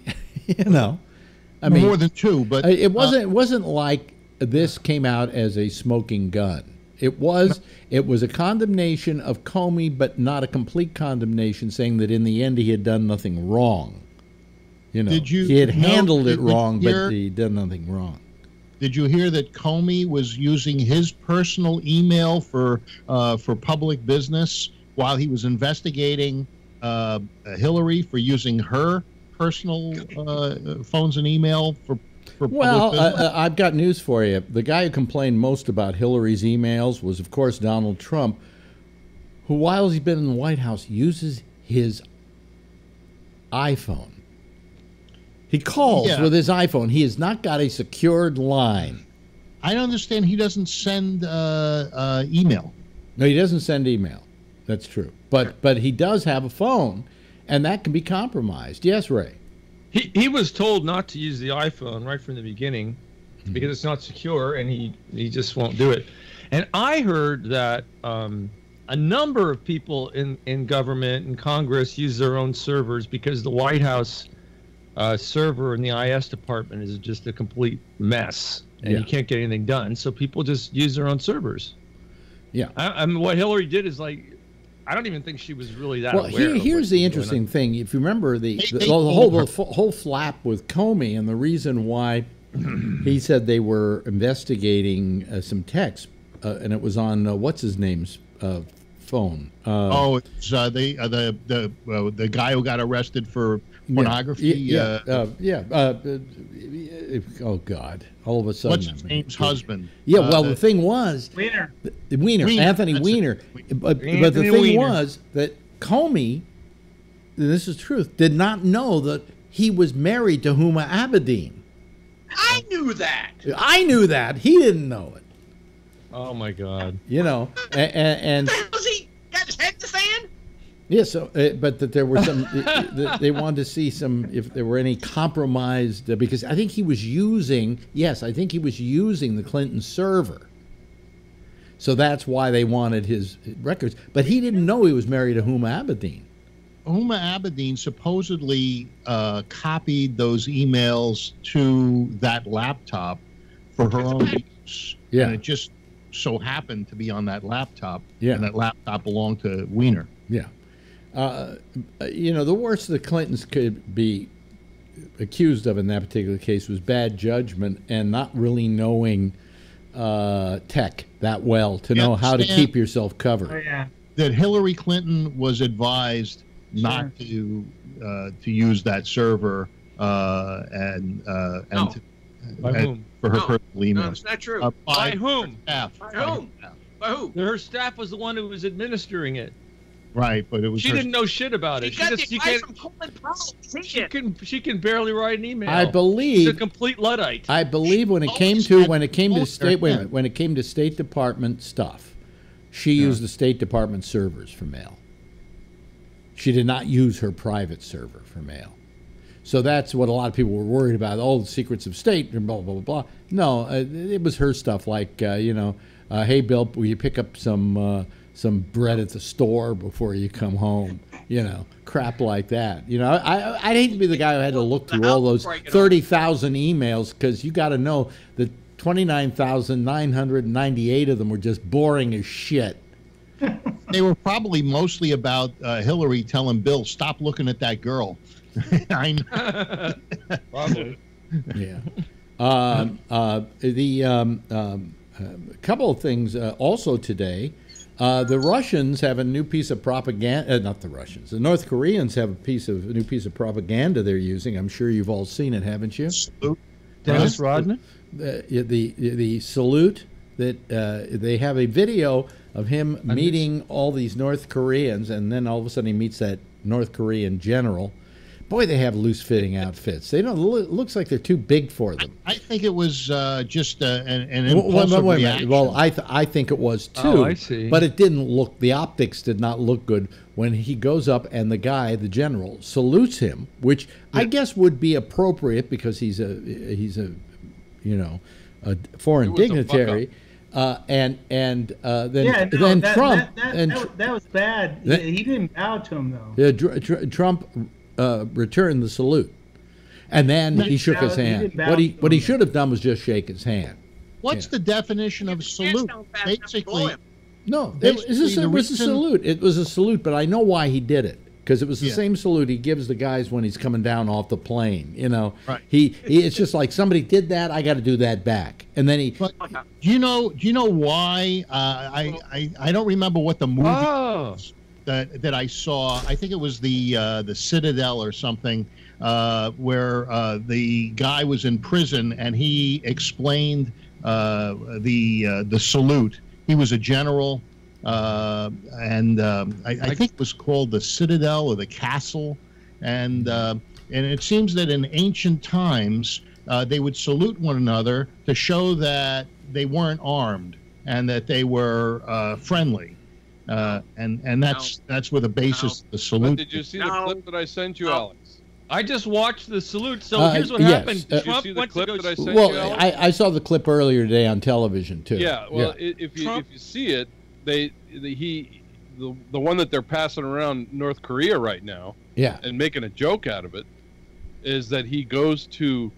I mean, more than two. But it wasn't like this came out as a smoking gun. It was a condemnation of Comey, but not a complete condemnation, saying that in the end he had done nothing wrong. He had handled it wrong, but he did nothing wrong. Did you hear that Comey was using his personal email for public business while he was investigating Hillary for using her personal phones and email for public business? I've got news for you. The guy who complained most about Hillary's emails was, of course, Donald Trump, who, while he's been in the White House, uses his iPhone. He calls with his iPhone. He has not got a secured line. I don't understand. He doesn't send email. No, he doesn't send email. That's true. But he does have a phone, and that can be compromised. Yes, Ray. He was told not to use the iPhone right from the beginning because it's not secure, and he just won't do it. And I heard that a number of people in government and Congress use their own servers because the White House server in the IS department is just a complete mess, and you can't get anything done. So people just use their own servers. Yeah. I mean, what Hillary did is like, I don't even think she was really that aware. Well, here's the interesting thing. If you remember the whole flap with Comey, and the reason why he said they were investigating some text, and it was on what's his name's phone. It's the guy who got arrested for pornography. Oh God! All of a sudden, what's his name's husband? The thing was Weiner, Anthony Weiner. But the thing was that Comey, and this is truth, did not know that he was married to Huma Abedin. I knew that. I knew that. He didn't know it. Oh my God! You know, and was he got his head in the sand? Yeah, so but that there were some. They wanted to see some if there were any compromised because I think he was using. Yes, I think he was using the Clinton server. So that's why they wanted his records. But he didn't know he was married to Huma Abedin. Huma Abedin supposedly copied those emails to that laptop for her own use. Yeah, and it just so happened to be on that laptop. Yeah, and that laptop belonged to Weiner. Yeah. You know, the worst the Clintons could be accused of in that particular case was bad judgment and not really knowing tech that well to know how to keep yourself covered. Oh, yeah. That Hillary Clinton was advised not to use that server No. for her personal emails. No, it's not true. By whom? By whom? By who? Her staff was the one who was administering it. Right, but it was she didn't know shit about it. She got the advice from Coleman Powell. She can barely write an email. I believe she's a complete Luddite. I believe when it came to State Department stuff, she used the State Department servers for mail. She did not use her private server for mail. So that's what a lot of people were worried about. Oh, the secrets of state and blah blah blah blah. No, it was her stuff like hey Bill, will you pick up some bread at the store before you come home, crap like that. I'd hate to be the guy who had to look through all those 30,000 emails because you got to know that 29,998 of them were just boring as shit. They were probably mostly about Hillary telling Bill, stop looking at that girl. I know. Probably. Yeah. A couple of things also today. The Russians have a new piece of propaganda. Not the Russians. The North Koreans have a new piece of propaganda they're using. I'm sure you've all seen it, haven't you? Dennis Rodman. The salute that they have a video of him meeting all these North Koreans, and then all of a sudden he meets that North Korean general. Boy, they have loose-fitting outfits. They don't. It looks like they're too big for them. I think it was just an impulsive reaction. Well, I think it was too. Oh, I see. But it didn't look. The optics did not look good when he goes up and the guy, the general, salutes him, which I guess would be appropriate because he's a foreign dignitary. Then Trump. That was bad. He didn't bow to him though. Yeah, Trump returned the salute, and then he shook his hand. What he should have done was just shake his hand. What's the definition of salute? Basically, no, it was a salute. It was a salute, but I know why he did it. Because it was the same salute he gives the guys when he's coming down off the plane. Right. It's just like somebody did that, I got to do that back. And then he. But do you know why? I don't remember what the movie was that I saw. I think it was the Citadel or something, where the guy was in prison and he explained the salute. He was a general. I think it was called the Citadel or the Castle, and it seems that in ancient times they would salute one another to show that they weren't armed and that they were friendly. and that's where the basis of the salute. But did you see the clip that I sent you, Alex? I just watched the salute. So here's what happened. Did Trump you see the went clip to go. that I sent Well, you, Alex? I saw the clip earlier today on television too. Yeah. Well, if you see it, the one that they're passing around North Korea right now, and making a joke out of it, is that he goes to.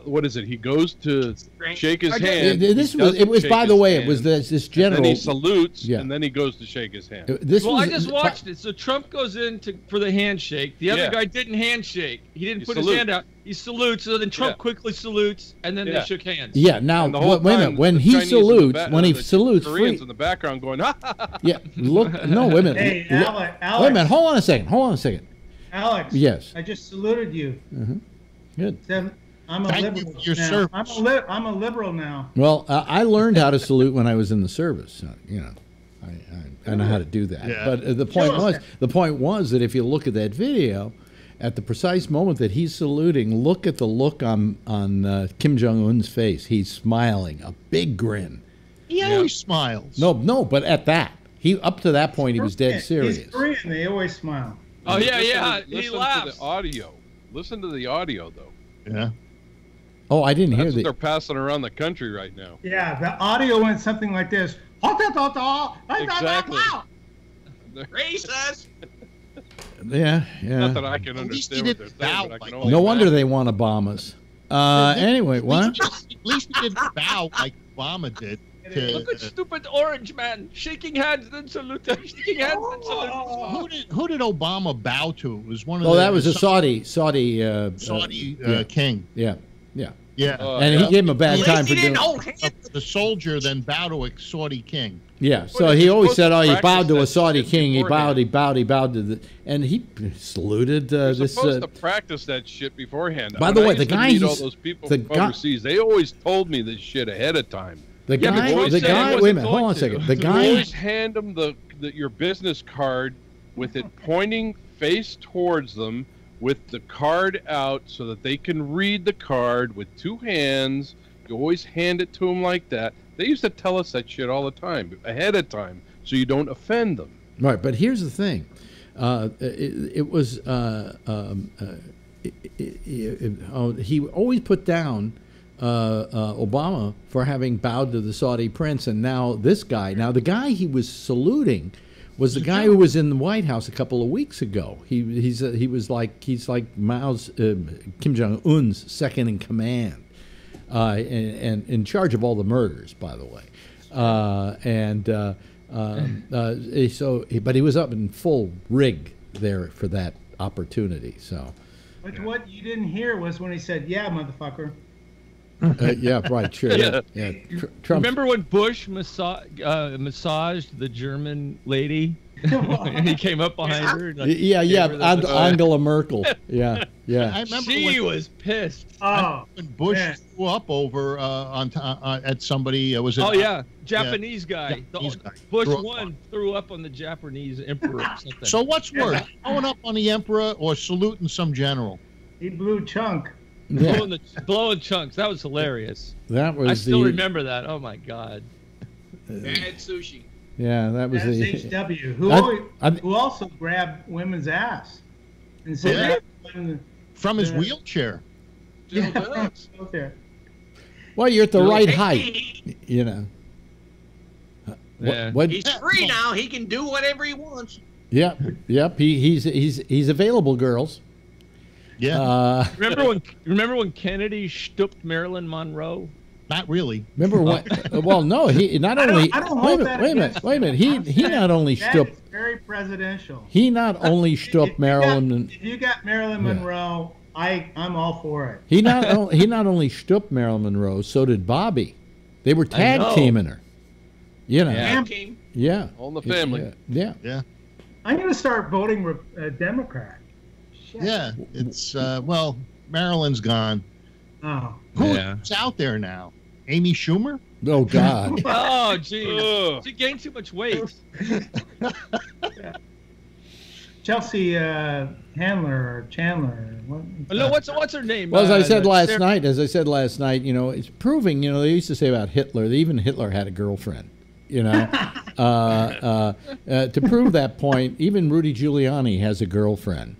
What is it? He goes to shake his hand. It was by the way, it was this general. And then he salutes, and then he goes to shake his hand. I just watched it. So Trump goes in for the handshake. The other guy didn't handshake. He didn't put his hand out. He salutes. So then Trump quickly salutes, and then they shook hands. Yeah. Now, wait a minute. When he salutes, Koreans in the background going, ha ha ha. Yeah. Look. No. Wait a minute. Hey, Alex. Wait a minute. Hold on a second. Alex. Yes. I just saluted you. Mm-hmm. Good. I'm a liberal now. I'm a liberal now. Well, I learned how to salute when I was in the service. So, I know how to do that. Yeah. But the point was that if you look at that video, at the precise moment that he's saluting, look at the look on Kim Jong-un's face. He's smiling, a big grin. He always smiles. No, but at that, up to that point, he was dead serious. He's Korean. They always smile. Oh yeah. He laughs. Listen to the audio. Listen to the audio, though. Yeah. Oh, I didn't hear That's that. what they're passing around the country right now. Yeah, the audio went something like this. Exactly. Racist. Yeah. Not that I can understand what they're saying, but I can only No wonder imagine. they want to bomb us. Anyway, what? At least he didn't bow like Obama did. Look at stupid orange man shaking hands then saluting. Shaking hands then saluting. Who did Obama bow to? It was one of that was a Saudi king. Yeah. And he gave him a bad time for doing the soldier then bowed to a Saudi king. Yeah, so he always said, he bowed to a Saudi king. He bowed to the, and he saluted You're this. supposed to practice that shit beforehand. By the way, the guy guy meet all those people from overseas. They always told me this shit ahead of time. The guy. Wait a minute. Hold on a second. The guy. You always hand them your business card with it pointing face towards them, with the card out so that they can read the card with two hands. You always hand it to them like that. They used to tell us that shit all the time, ahead of time, so you don't offend them. Right, but here's the thing. He always put down Obama for having bowed to the Saudi prince, and now this guy. Now the guy he was saluting was the guy who was in the White House a couple of weeks ago. He's like Mao's Kim Jong-un's second in command, and in charge of all the murders, by the way. But he was up in full rig there for that opportunity. So, but what you didn't hear was when he said, "Yeah, motherfucker." Yeah, right, sure. Yeah. Remember when Bush massaged the German lady? And he came up behind her. And Angela Merkel. Yeah. I remember she was pissed. When Bush threw up over at somebody. Japanese guy. Bush threw up on the Japanese emperor or something. So what's worse, throwing up on the emperor or saluting some general? He blew chunk. Yeah. Blowing chunks. That was hilarious. I still remember that. Oh my God. Bad sushi. Yeah, that was HW, who also grabbed women's ass and said from his wheelchair. Yeah. Well, you're at the right height, you know. He's free now. He can do whatever he wants. Yep. He's available, girls. Yeah. Remember when Kennedy stooped Marilyn Monroe? Not really. Remember what? Well, no. He not only. Wait a minute. He not only stooped. Very presidential. He not only stooped Marilyn. If you got Marilyn Monroe, I'm all for it. He not only stooped Marilyn Monroe. So did Bobby. They were tag teaming her. You know. Yeah. All in the family. Yeah. I'm going to start voting Democrat. Shit. Yeah. It's Marilyn's gone. Oh. Who's out there now? Amy Schumer? Oh, God. Oh, geez. She gained too much weight. Chelsea Handler or Chandler. No, what's her name? Well, as I said last night, you know, it's proving, you know, they used to say about Hitler, that even Hitler had a girlfriend, you know. To prove that point, even Rudy Giuliani has a girlfriend.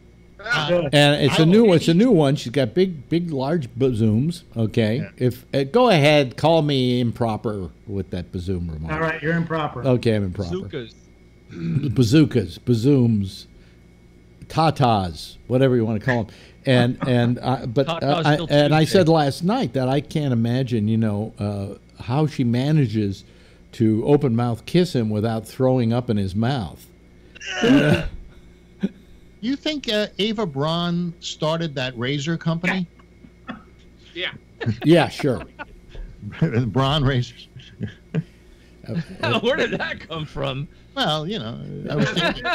And it's a new one. It's a new one. She's got big, large bazooms. Okay, yeah. If go ahead, call me improper with that bazoom remark. All right, you're improper. Okay, I'm improper. Bazookas, bazooms, tatas, whatever you want to call them. And I said last night that I can't imagine, how she manages to open mouth kiss him without throwing up in his mouth. You think Ava Braun started that razor company? Yeah. Yeah, sure. Braun razors. Where did that come from? Well, I was thinking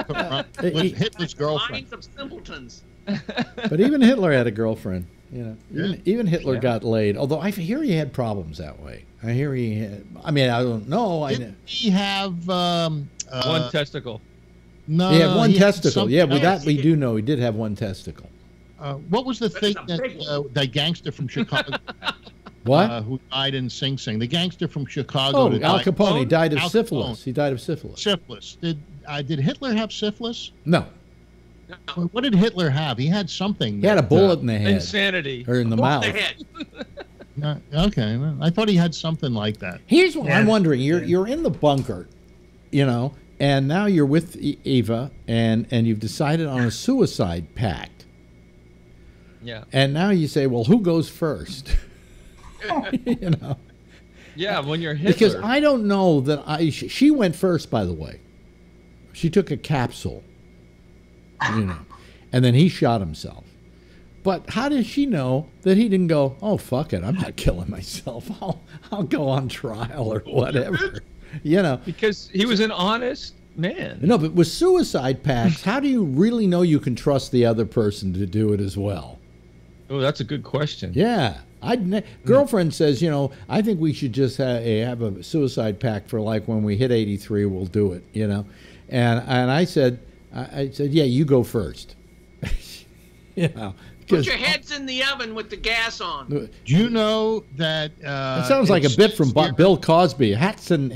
with Hitler's girlfriend. Minds of simpletons. But even Hitler had a girlfriend. Even Hitler got laid. Although I hear he had problems that way. I hear he had. I mean, I don't know. Did he have one testicle? No, he had one testicle. Yeah, we do know he did have one testicle. What was the thing that the gangster from Chicago? What? Who died in Sing Sing? The gangster from Chicago. Oh, Al Capone. He died of syphilis. He died of syphilis. Syphilis. Did Hitler have syphilis? No. What did Hitler have? He had something. He had a bullet in the head. Insanity. Or in the mouth. Okay. I thought he had something like that. Here's what I'm wondering. You're in the bunker, and now you're with Eva, and you've decided on a suicide pact. Yeah. And now you say, well, who goes first? Yeah, when you're Hitler. Because I don't know that she went first, by the way. She took a capsule, and then he shot himself. But how did she know that he didn't go, oh, fuck it, I'm not killing myself. I'll go on trial or whatever. Because he was an honest man. No, but with suicide pacts, how do you really know you can trust the other person to do it as well? Oh, that's a good question. Yeah. Girlfriend says, I think we should just have a suicide pact for like when we hit 83, we'll do it, And I said, yeah, you go first. Put your heads in the oven with the gas on. Do you know that? It sounds like a bit from Bill Cosby. Heads in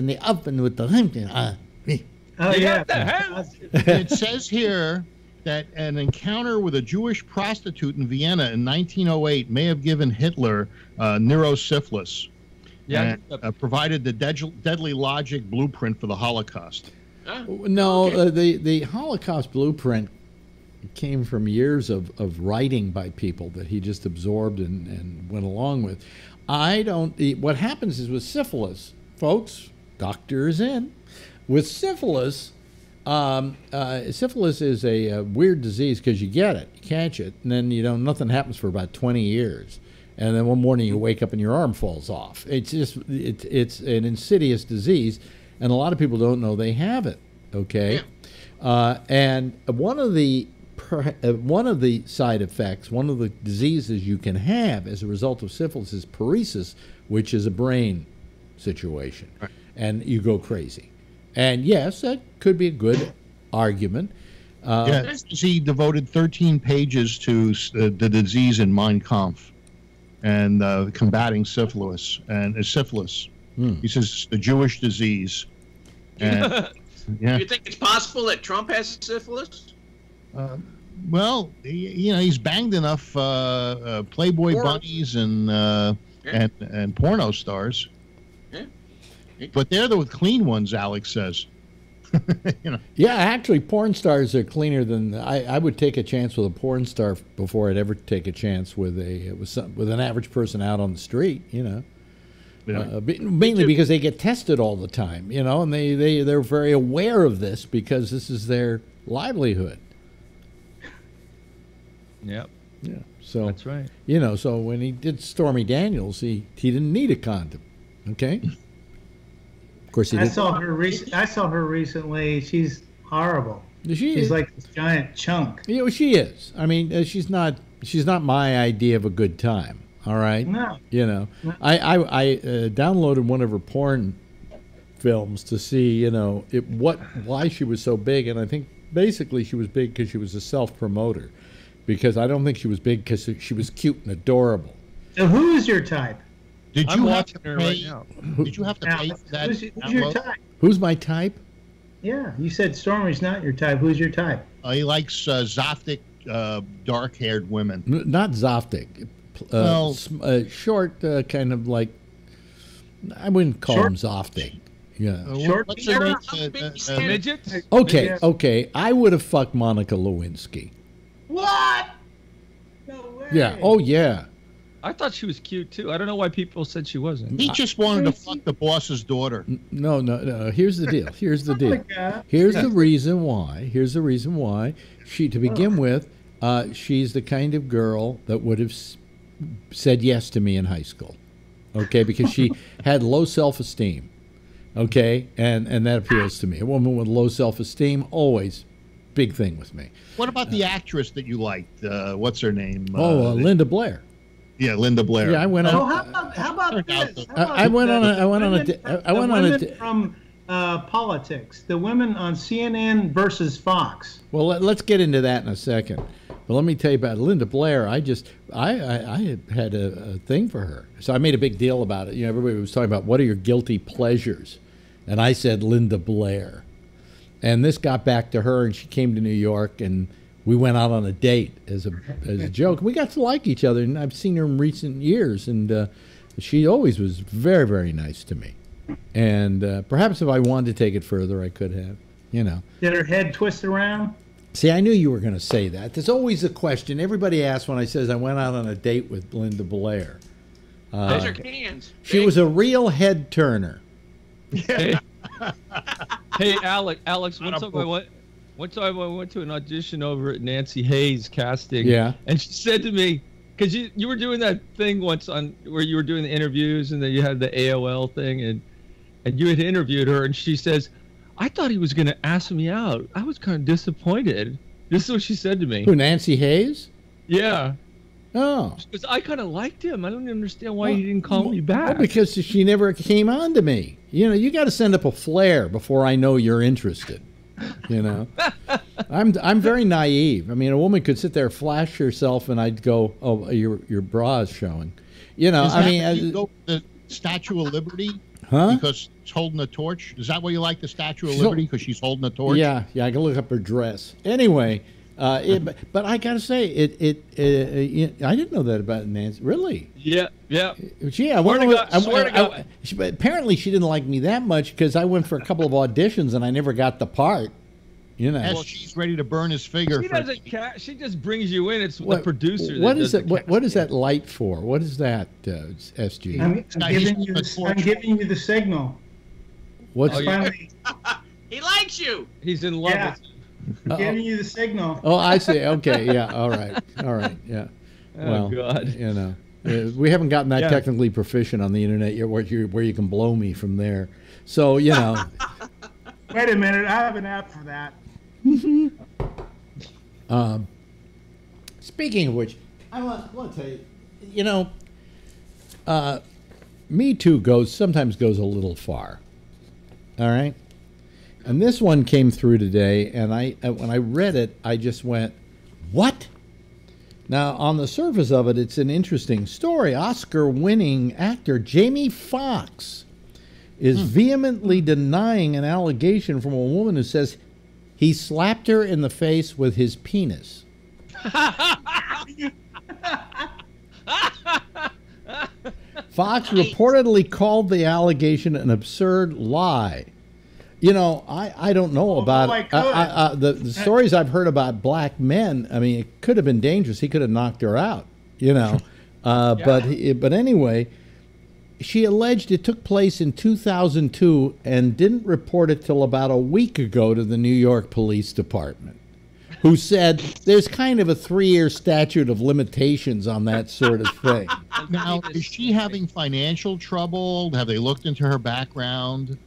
the oven with the. Oh yeah. It says here that an encounter with a Jewish prostitute in Vienna in 1908 may have given Hitler neurosyphilis. Yeah. And provided the deadly logic blueprint for the Holocaust. No, okay. The Holocaust blueprint came from years of writing by people that he just absorbed and went along with. What happens is with syphilis, folks, doctors in, with syphilis, syphilis is a weird disease because you get it, you catch it, and then nothing happens for about 20 years. And then one morning you wake up and your arm falls off. It's an insidious disease, and a lot of people don't know they have it. Okay, yeah. And one of the side effects, one of the diseases you can have as a result of syphilis is paresis, which is a brain situation, right. And you go crazy. And yes, that could be a good argument. He devoted 13 pages to the disease in Mein Kampf and combating syphilis. He says it's the Jewish disease. And, Do you think it's possible that Trump has syphilis? Well, he's banged enough Playboy bunnies and porno stars. Yeah. But they're the clean ones, Alex says. Yeah, actually, porn stars are cleaner than I would take a chance with a porn star before I'd ever take a chance with an average person out on the street. Mainly because they get tested all the time, and they're very aware of this because this is their livelihood. Yep. Yeah. So that's right. So when he did Stormy Daniels, he didn't need a condom. Okay. Of course he did. I saw her recently. She's horrible. She's like this giant chunk. She is. I mean, she's not my idea of a good time. All right. No. I downloaded one of her porn films to see, why she was so big, and I think basically she was big because she was a self-promoter, because I don't think she was big because she was cute and adorable. So who is your type? Did you have to pay? Right now. Did you have to pay for that? Who's your type? Who's my type? Yeah, you said Stormy's not your type. Who's your type? He likes Zoftic, dark-haired women. Not Zoftic. Short, kind of like, I wouldn't call him Zoftic. Yeah. Short. What's her name? Midgets? Okay. I would have fucked Monica Lewinsky. What? No way. Yeah. Oh, yeah. I thought she was cute too. I don't know why people said she wasn't. He just wanted to fuck the boss's daughter. No. Here's the deal. Here's the reason why. Here's the reason why. She, to begin with, she's the kind of girl that would have said yes to me in high school. Okay, because she had low self-esteem. Okay, and that appeals to me. A woman with low self-esteem, always big thing with me. What about the actress that you liked? What's her name? Linda Blair. Yeah, Linda Blair. Yeah, I went on. How about this? I went on a. From politics, the women on CNN versus Fox. Well, let's get into that in a second. But let me tell you about Linda Blair. I had a thing for her, so I made a big deal about it. You know, everybody was talking about what are your guilty pleasures, and I said Linda Blair, and this got back to her, and she came to New York, and we went out on a date as a joke. We got to like each other, and I've seen her in recent years, and she always was very, very nice to me. And perhaps if I wanted to take it further, I could have. You know. Did her head twist around? See, I knew you were going to say that. There's always a question. Everybody asks when I says I went out on a date with Linda Blair. Those are cans. She was a real head turner. Hey, Alex. One time I went to an audition over at Nancy Hayes casting. Yeah. And she said to me, because you were doing that thing once where you were doing the interviews and then you had the AOL thing and you had interviewed her and she says, I thought he was going to ask me out. I was kind of disappointed. This is what she said to me. Who, Nancy Hayes? Yeah. Oh. Because I kind of liked him. I don't understand why he didn't call me back. Well, because she never came on to me. You know, you got to send up a flare before I know you're interested. You know, I'm very naive. I mean, a woman could sit there, flash herself, and I'd go, "Oh, your bra's showing." You know, you go the Statue of Liberty, because it's holding a torch. Is that why you like the Statue of Liberty? Because she's holding a torch. Yeah. I can look up her dress. Anyway, but I gotta say, I didn't know that about Nancy. Really? Yeah. Gee, apparently she didn't like me that much because I went for a couple of auditions and I never got the part. You know, as she's ready to burn his finger. She doesn't. She just brings you in. It's the producer. What is it? What is that light for? What is that, SG? I'm giving you the signal. What's He likes you. He's in love with you. I'm giving you the signal. Oh, I see. Okay, yeah, all right, yeah. Oh, God. You know, we haven't gotten that technically proficient on the internet yet, where you can blow me from there. So you know. Wait a minute, I have an app for that. Speaking of which, I want to tell you, you know, Me Too sometimes goes a little far. All right. And this one came through today, and when I read it, I just went, what? Now, on the surface of it, it's an interesting story. Oscar-winning actor Jamie Foxx is vehemently denying an allegation from a woman who says he slapped her in the face with his penis. Fox reportedly called the allegation an absurd lie. You know, I don't know about the stories I've heard about black men. I mean, it could have been dangerous. He could have knocked her out, you know. But anyway, she alleged it took place in 2002 and didn't report it till about a week ago to the New York Police Department, who said there's kind of a 3-year statute of limitations on that sort of thing. Now, is she having financial trouble? Have they looked into her background?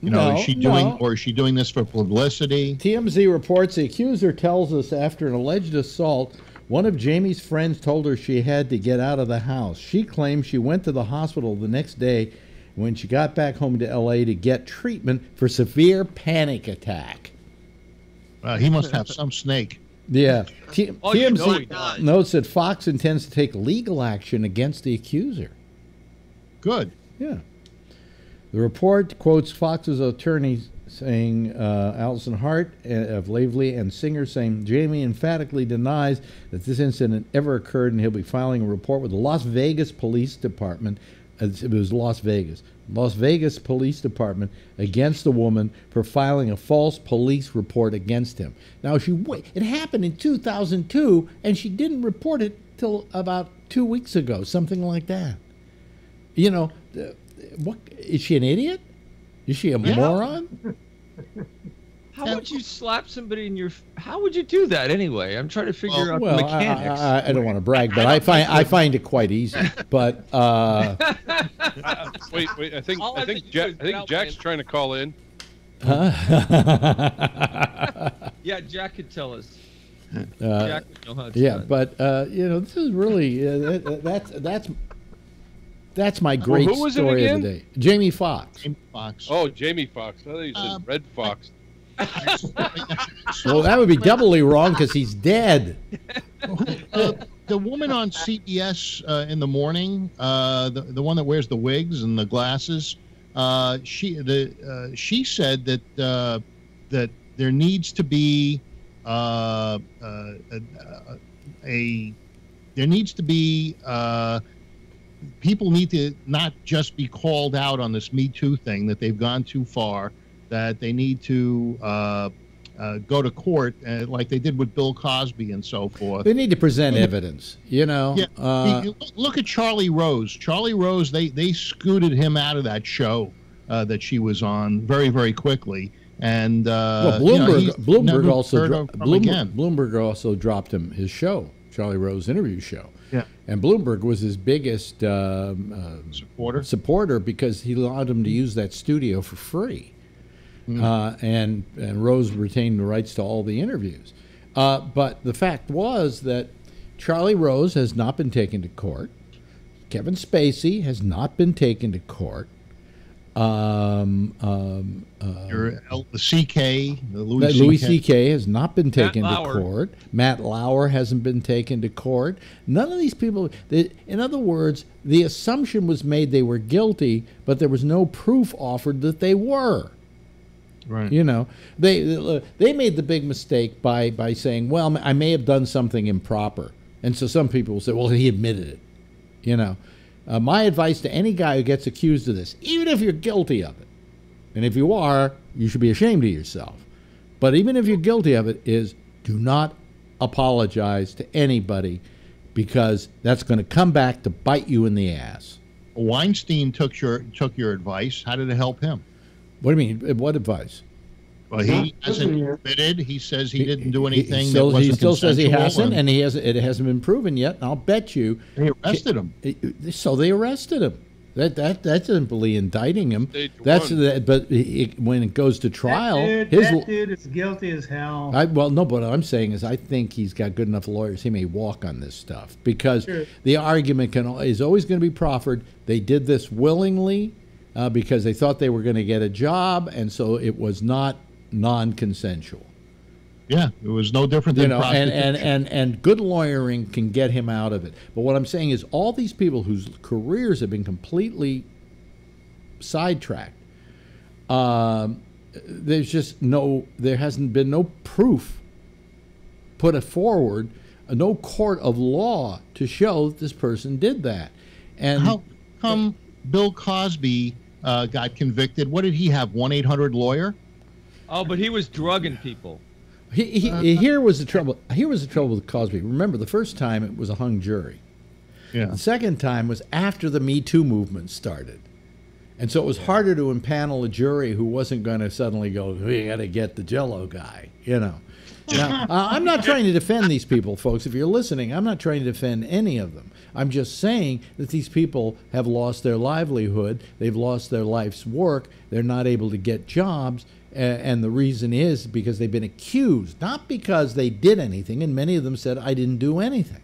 Is she doing this for publicity? TMZ reports the accuser tells us after an alleged assault, one of Jamie's friends told her she had to get out of the house. She claims she went to the hospital the next day when she got back home to L.A. to get treatment for severe panic attack. He must have some snake. Yeah. TMZ notes that Fox intends to take legal action against the accuser. Good. Yeah. The report quotes Fox's attorney saying, Alison Hart of Laveley and Singer saying, Jamie emphatically denies that this incident ever occurred, and he'll be filing a report with the Las Vegas Police Department. It was Las Vegas Police Department against the woman for filing a false police report against him. Now, it happened in 2002, and she didn't report it till about 2 weeks ago, something like that. You know, what is she an idiot? Is she a moron? How would you slap somebody in your? How would you do that anyway? I'm trying to figure out the mechanics. I don't want to brag, but I find it quite easy. But wait. I think Jack's trying to call in. Yeah, Jack could tell us. Jack would know how to do that. But you know, this is really that's my great who was story it of the day. Jamie Foxx. Oh, Jamie Foxx. I thought you said Red Fox. Well, that would be doubly wrong because he's dead. The woman on CBS in the morning, the one that wears the wigs and the glasses, she said that that there needs to be people need to not just be called out on this Me Too thing, that they've gone too far, that they need to go to court like they did with Bill Cosby and so forth. They need to present evidence, you know. Yeah. Look at Charlie Rose. Charlie Rose, they scooted him out of that show that she was on very, very quickly. And well, Bloomberg also dropped him his show, Charlie Rose interview show. Yeah. And Bloomberg was his biggest supporter because he allowed him to use that studio for free. And Rose retained the rights to all the interviews. But the fact was that Charlie Rose has not been taken to court. Kevin Spacey has not been taken to court. Louis C.K. has not been taken to court. Matt Lauer hasn't been taken to court. None of these people. In other words, the assumption was made they were guilty, but there was no proof offered that they were. Right. You know, they made the big mistake by saying, well, I may have done something improper. And so some people will say, well, he admitted it. You know, my advice to any guy who gets accused of this, even if you're guilty of it, and if you are, you should be ashamed of yourself. But even if you're guilty of it, is do not apologize to anybody, because that's going to come back to bite you in the ass. Weinstein took your advice. How did it help him? What do you mean? What advice? Well, he hasn't admitted. He says he didn't do anything. He still says he hasn't, and it hasn't been proven yet. And I'll bet you they arrested him. So they arrested him. That's simply indicting him. But when it goes to trial, that dude is guilty as hell. Well, no, but what I'm saying is I think he's got good enough lawyers. He may walk on this stuff because the argument is always going to be proffered. They did this willingly because they thought they were going to get a job, and so it was not non-consensual. Yeah, it was no different than prostitution. And good lawyering can get him out of it. But what I'm saying is all these people whose careers have been completely sidetracked, there hasn't been no proof put forward, no court of law to show that this person did that. And how come Bill Cosby got convicted? What did he have, 1-800 lawyer? Oh, but he was drugging people. Here was the trouble. Here was the trouble with Cosby. Remember, the first time it was a hung jury. Yeah. The second time was after the Me Too movement started, and so it was harder to impanel a jury who wasn't going to suddenly go, "We got to get the Jello guy," you know. Now, I'm not trying to defend these people, folks. If you're listening, I'm not trying to defend any of them. I'm just saying that these people have lost their livelihood. They've lost their life's work. They're not able to get jobs. And the reason is because they've been accused, not because they did anything. And many of them said, I didn't do anything.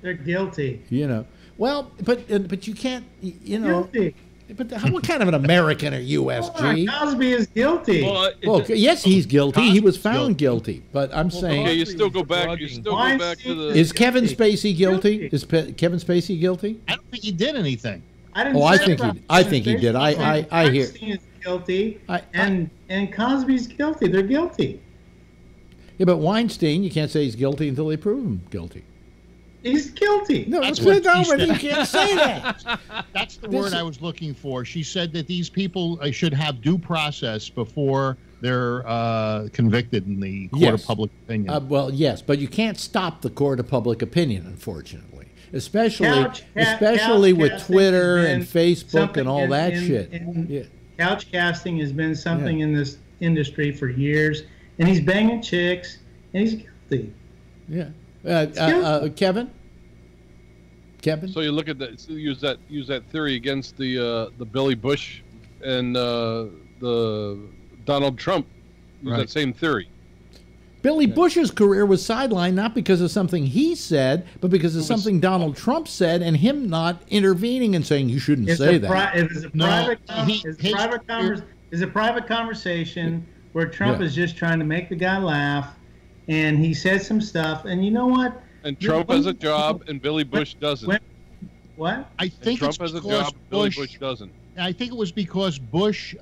They're guilty. You know. Well, but you can't, you know. Guilty. But what kind of an American are you, SG? Cosby is guilty. Well, yes, he's guilty. He was found guilty. But I'm saying. Okay, you still go back. You still go back to the. Is Kevin Spacey guilty? Is Kevin Spacey guilty? I don't think he did anything. I didn't. Oh, say I think he did. I hear. Weinstein is guilty, and Cosby's guilty. They're guilty. Yeah, but Weinstein, you can't say he's guilty until they prove him guilty. He's guilty. No, That's what she said. you can't say that. That's the word I was looking for. She said that these people should have due process before they're convicted in the court of public opinion. Well, yes, but you can't stop the court of public opinion, unfortunately, especially with Twitter and Facebook and all that shit. Couch casting has been something in this industry for years, and he's banging chicks, and he's guilty. Yeah. Kevin. So you look at that. So use that theory against the Billy Bush and the Donald Trump. Use that same theory. Billy Bush's career was sidelined not because of something he said, but because of something Donald Trump said, and him not intervening and saying you shouldn't say that. It's a private conversation where Trump is just trying to make the guy laugh, and he said some stuff, and you know what? And Trump has a job, and Billy Bush doesn't. What? I think Trump has a job, Billy Bush doesn't. I think it was because Bush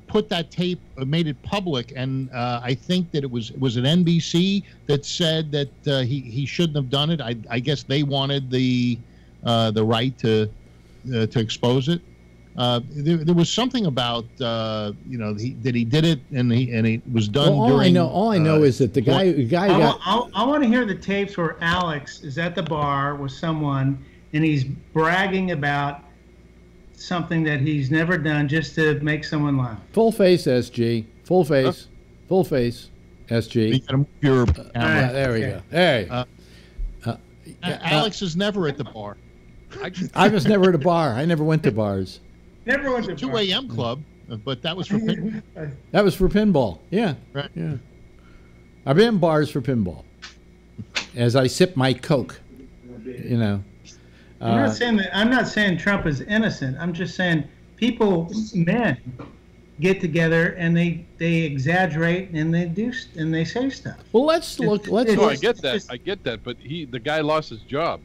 put that tape, made it public, and I think that it was an NBC that said that he shouldn't have done it. I guess they wanted the right to expose it. There was something about that he did it and he was done. Well, all I know is that the guy I want to hear the tapes where Alex is at the bar with someone and he's bragging about something that he's never done just to make someone laugh. Full face SG. Full face. Full face SG. There we go. Hey. Alex is never at the bar. I was never at a bar. I never went to bars. Never went to 2 a.m. club, but that was for pinball. That was for pinball. Yeah. Right. Yeah. I've been in bars for pinball. As I sip my Coke, I'm not saying Trump is innocent. I'm just saying men get together and they exaggerate and they say stuff. Well, let's look. I get that, but the guy lost his job.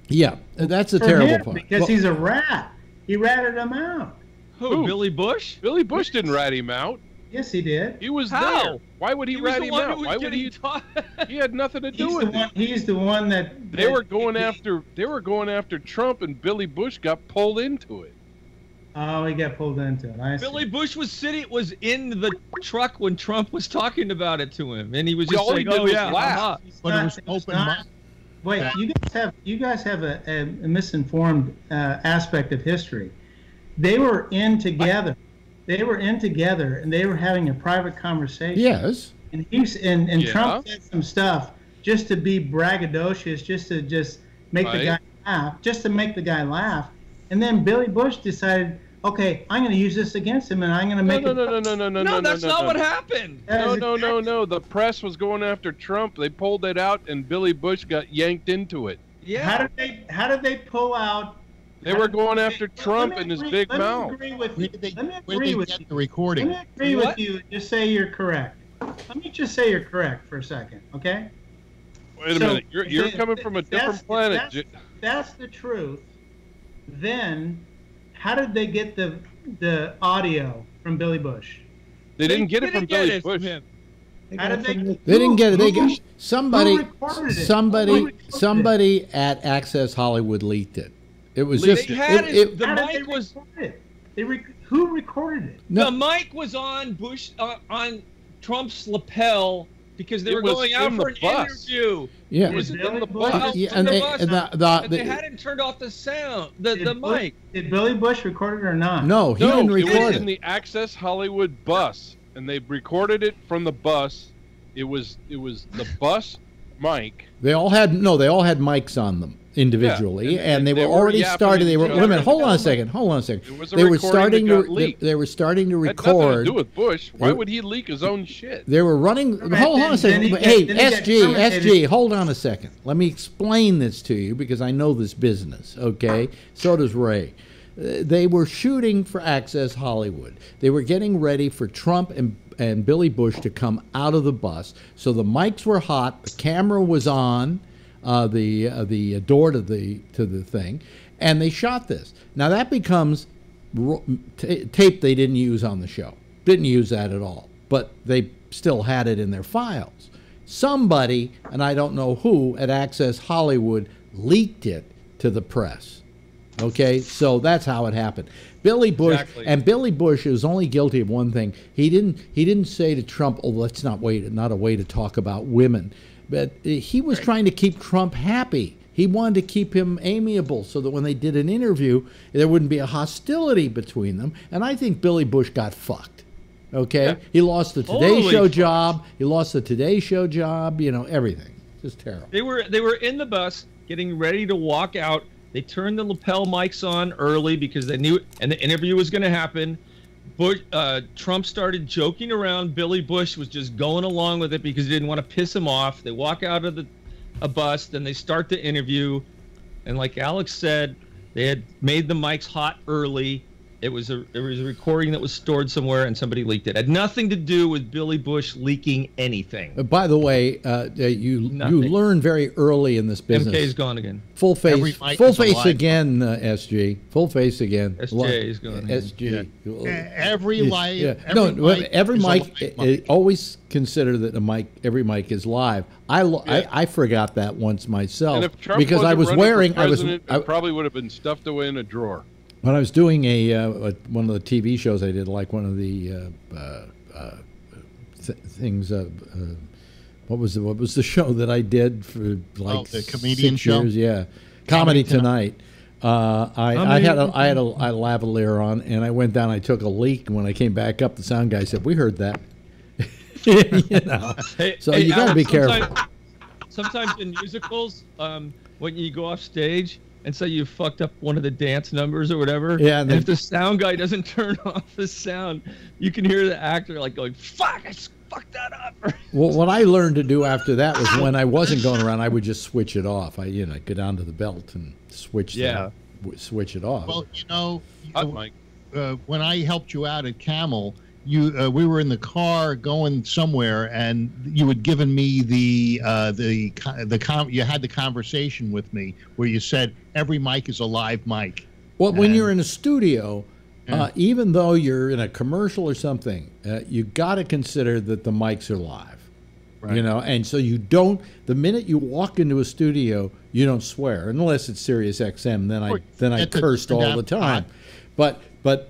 Yeah, that's a terrible part. Because he's a rat. He ratted him out. Who? Billy Bush? Billy Bush didn't rat him out. Yes, he did. He was there. Why would he rat him out? Why would he? He had nothing to do with it. He's the one that they were going after. They were going after Trump, and Billy Bush got pulled into it. Oh, he got pulled into it. Billy Bush was in the truck when Trump was talking about it to him, and he was just saying, "Oh yeah, laugh." But it was open mic. Wait, you guys have a misinformed aspect of history. They were in together. And they were having a private conversation. Yes. And Trump said some stuff just to be braggadocious, just to make the guy laugh, And then Billy Bush decided, okay, I'm going to use this against him, and I'm going to make No, that's not what happened. No. The press was going after Trump. They pulled it out, and Billy Bush got yanked into it. Yeah. How did they pull out? They were going after Trump and his big mouth. Let me agree with you. Let me agree with you. Just say you're correct. Let me just say you're correct for a second, okay? Wait a minute. You're coming from a different planet. If that's the truth. Then, how did they get the audio from Billy Bush? They didn't get it from Billy Bush. How did they didn't get it. They got somebody at Access Hollywood leaked it. It was who recorded it? No. The mic was on Bush on Trump's lapel because they were going out for an interview. Yeah, it was in the bus. They hadn't turned off the sound, the mic. Did Billy Bush record it or not? No, he didn't record it. It was in the Access Hollywood bus, and they recorded it from the bus. It was the bus mic. They all had mics on them individually, yeah, and they were already starting. They were. Wait a minute. Hold on a second. They were starting to record. Had nothing to do with Bush. Why would he leak his own shit? They were running. Hold on a second. Hey, SG, hold on a second. Let me explain this to you because I know this business. Okay, so does Ray. They were shooting for Access Hollywood. They were getting ready for Trump and Billy Bush to come out of the bus. So the mics were hot. The camera was on. The door to the thing, And they shot this. Now that becomes tape they didn't use on the show. Didn't use that at all. But they still had it in their files. Somebody, and I don't know who, at Access Hollywood leaked it to the press. Okay, so that's how it happened. Billy Bush, and Billy Bush is only guilty of one thing. He didn't say to Trump, "Oh, that's not a way to talk about women," but he was trying to keep Trump happy. He wanted to keep him amiable so that when they did an interview, there wouldn't be a hostility between them. And I think Billy Bush got fucked. Okay, yeah. He lost the Today Show job. He lost the Today Show job. You know, everything. Just terrible. They were in the bus getting ready to walk out. They turned the lapel mics on early because they knew, and the interview was going to happen. Trump started joking around. Billy Bush was just going along with it because he didn't want to piss him off. They walk out of a bus, then they start the interview, and like Alex said, they had made the mics hot early. It was a recording that was stored somewhere, and somebody leaked it. It had nothing to do with Billy Bush leaking anything. By the way, you learn very early in this business. MK's gone again. Full face again, SG. Full face again. SJ is gone. SG. Yeah. Every mic. Always consider that every mic is live. I forgot that once myself, and if Trump because I was wearing. It probably would have been stuffed away in a drawer. When I was doing one of the TV shows I did, like one of the things. What was the show that I did for like the comedian 6 show? years? Yeah, Comedy Tonight. I had a lavalier on, and I went down. I took a leak, and when I came back up, the sound guy said, "We heard that." You know, you got to be careful. Sometimes in musicals, when you go off stage. And so you fucked up one of the dance numbers or whatever. Yeah, and if the sound guy doesn't turn off the sound, you can hear the actor like going, "Fuck, I fucked that up." Well, what I learned to do after that was when I wasn't going around, I would just switch it off. I go down to the belt and switch it off. Well, when I helped you out at Camel, we were in the car going somewhere, and you had given me you had the conversation with me where you said every mic is a live mic. Well, when you're in a studio, even though you're in a commercial or something, you got to consider that the mics are live. Right. You know, and so you don't. The minute you walk into a studio, you don't swear unless it's Sirius XM. Then I cursed all the time. But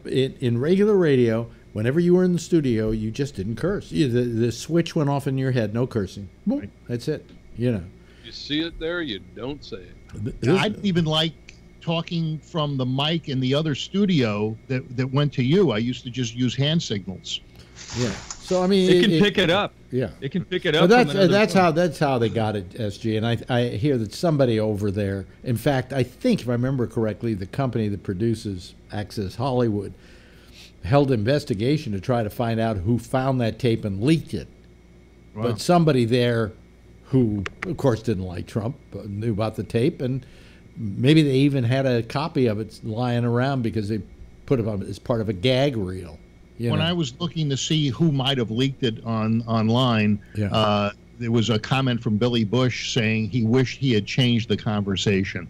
in regular radio. Whenever you were in the studio, you just didn't curse. The switch went off in your head. No cursing. Boom. That's it. You know. You see it there, you don't say it. I didn't even like talking from the mic in the other studio that went to you. I used to just use hand signals. Yeah. So I mean, it can pick it up. Yeah, it can pick it up. That's how they got it, SG. And I hear that somebody over there. In fact, I think if I remember correctly, the company that produces Access Hollywood held an investigation to try to find out who found that tape and leaked it. Wow. But somebody there who, of course, didn't like Trump, knew about the tape, and maybe they even had a copy of it lying around because they put it on as part of a gag reel. When I was looking to see who might have leaked it online, there was a comment from Billy Bush saying he wished he had changed the conversation.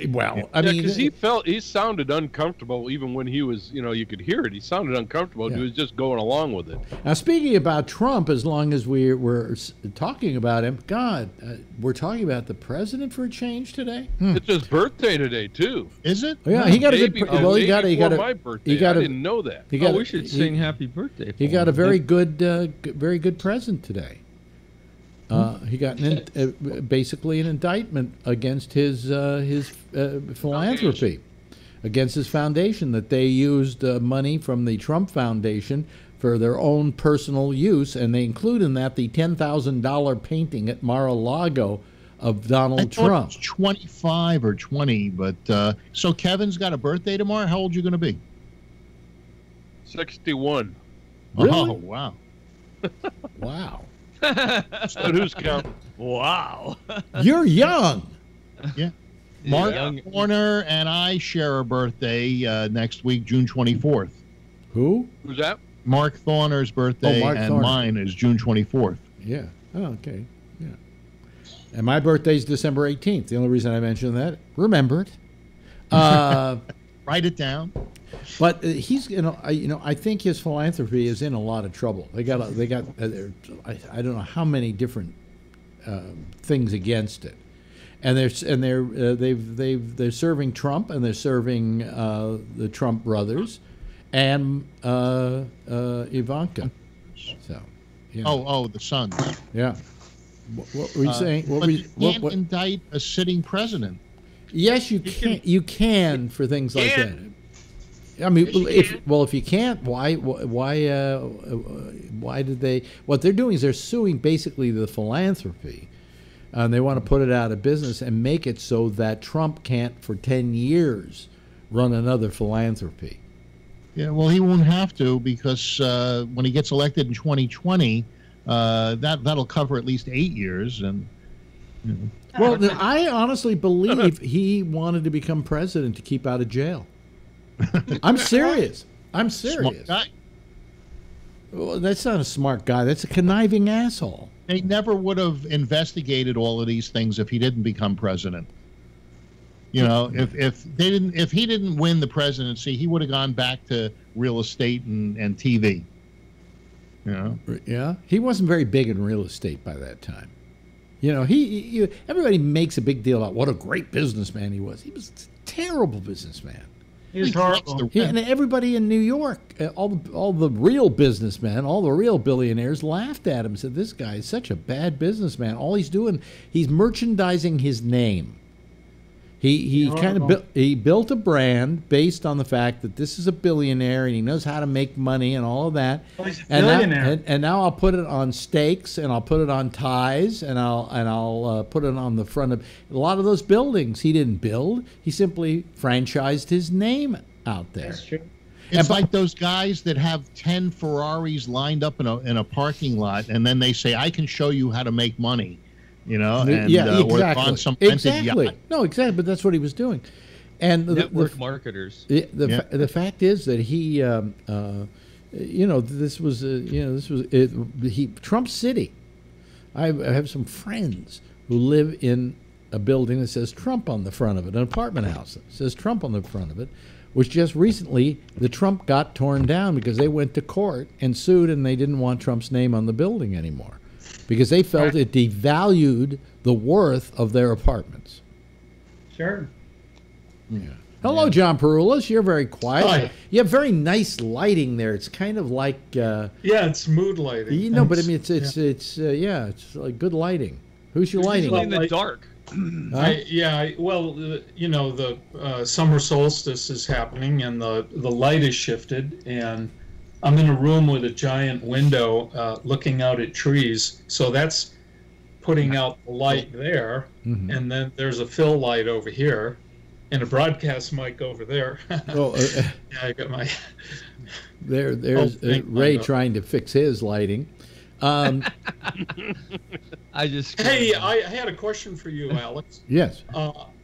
Well, I mean, because he sounded uncomfortable even when he was, you could hear it. He sounded uncomfortable. Yeah. He was just going along with it. Now, speaking about Trump, as long as we're talking about him, God, we're talking about the president for a change today. It's his birthday today too. Is it? Yeah, he got a good. Well, he got my birthday. I didn't know that. We should sing happy birthday. He got a very good present today. He got basically an indictment against his philanthropy, against his foundation, that they used money from the Trump Foundation for their own personal use, and they include in that the $10,000 painting at Mar-a-Lago of Donald Trump. It's 25 or 20, but so Kevin's got a birthday tomorrow. How old are you going to be? 61. Really? Oh, wow. Wow. So who's counting? Wow. You're young. Yeah. Mark Warner and I share a birthday next week, June 24th. Who? Who's that? Mark Thorner's birthday, and mine is June 24th. Yeah. Oh, okay. Yeah. And my birthday's December 18th. The only reason I mentioned that, remember it. Write it down. But he's, I think his philanthropy is in a lot of trouble. They got, I don't know how many different things against it, and they're serving Trump, and they're serving the Trump brothers, and Ivanka. So, the sons. Yeah. What were you saying? You can't indict a sitting president. Yes, you can. You can for things like that. I mean, if you can't, why did they? What they're doing is they're suing basically the philanthropy, and they want to put it out of business and make it so that Trump can't for 10 years run another philanthropy. Yeah, well, he won't have to, because when he gets elected in 2020, that'll cover at least 8 years, and. Well, I honestly believe he wanted to become president to keep out of jail. I'm serious. Smart guy. Well, that's not a smart guy. That's a conniving asshole. They never would have investigated all of these things if he didn't become president. If he didn't win the presidency, he would have gone back to real estate and TV. Yeah, he wasn't very big in real estate by that time. Everybody makes a big deal about what a great businessman he was. He was a terrible businessman. He was horrible. And everybody in New York, all the real businessmen, all the real billionaires laughed at him and said, this guy is such a bad businessman. All he's doing, he's merchandising his name. He built a brand based on the fact that this is a billionaire and he knows how to make money and all of that. Well, he's a billionaire. And now I'll put it on steaks, and I'll put it on ties, and I'll put it on the front of a lot of those buildings. He didn't build; he simply franchised his name out there. That's true. It's like those guys that have 10 Ferraris lined up in a parking lot, and then they say, "I can show you how to make money." Exactly. On some rented yacht. No, exactly. But that's what he was doing, and network marketers. The fact is that he, this was Trump City. I have some friends who live in a building that says Trump on the front of it, an apartment house that says Trump on the front of it, which just recently the Trump got torn down because they went to court and sued, and they didn't want Trump's name on the building anymore, because they felt it devalued the worth of their apartments. Sure. Yeah. Hello, John Perulis. You're very quiet. Hi. You have very nice lighting there. It's kind of like it's mood lighting. But I mean, it's like good lighting. Who's your lighting? Usually in the dark. The summer solstice is happening, and the light is shifted, and I'm in a room with a giant window looking out at trees, so that's putting out the light there, and then there's a fill light over here, and a broadcast mic over there. I got my... There's Ray trying to fix his lighting. I had a question for you, Alex. Yes.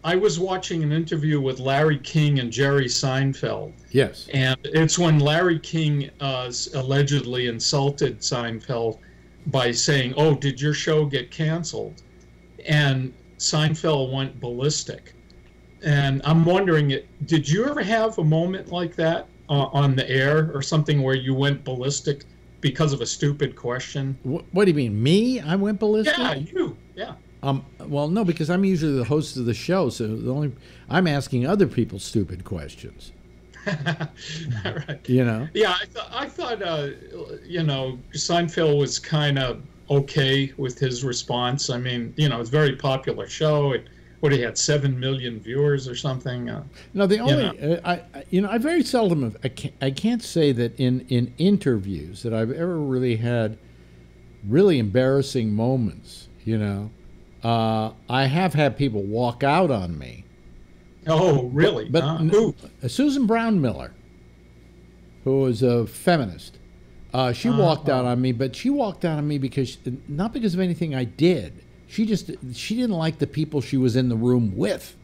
I was watching an interview with Larry King and Jerry Seinfeld. Yes. And it's when Larry King allegedly insulted Seinfeld by saying, "Oh, did your show get canceled?" And Seinfeld went ballistic. And I'm wondering, did you ever have a moment like that on the air or something where you went ballistic because of a stupid question? What do you mean, me? I went ballistic? Yeah, you. Yeah. Well, no, because I'm usually the host of the show, so I'm asking other people stupid questions. Right. Yeah, I thought Seinfeld was kind of okay with his response. I mean, it's a very popular show. He had 7 million viewers or something. No, the only I very seldom I can't say that in interviews that I've ever really had really embarrassing moments. I have had people walk out on me. Oh, really? But who? Susan Brown Miller, who was a feminist, she walked out on me. But she walked out on me not because of anything I did. She didn't like the people she was in the room with.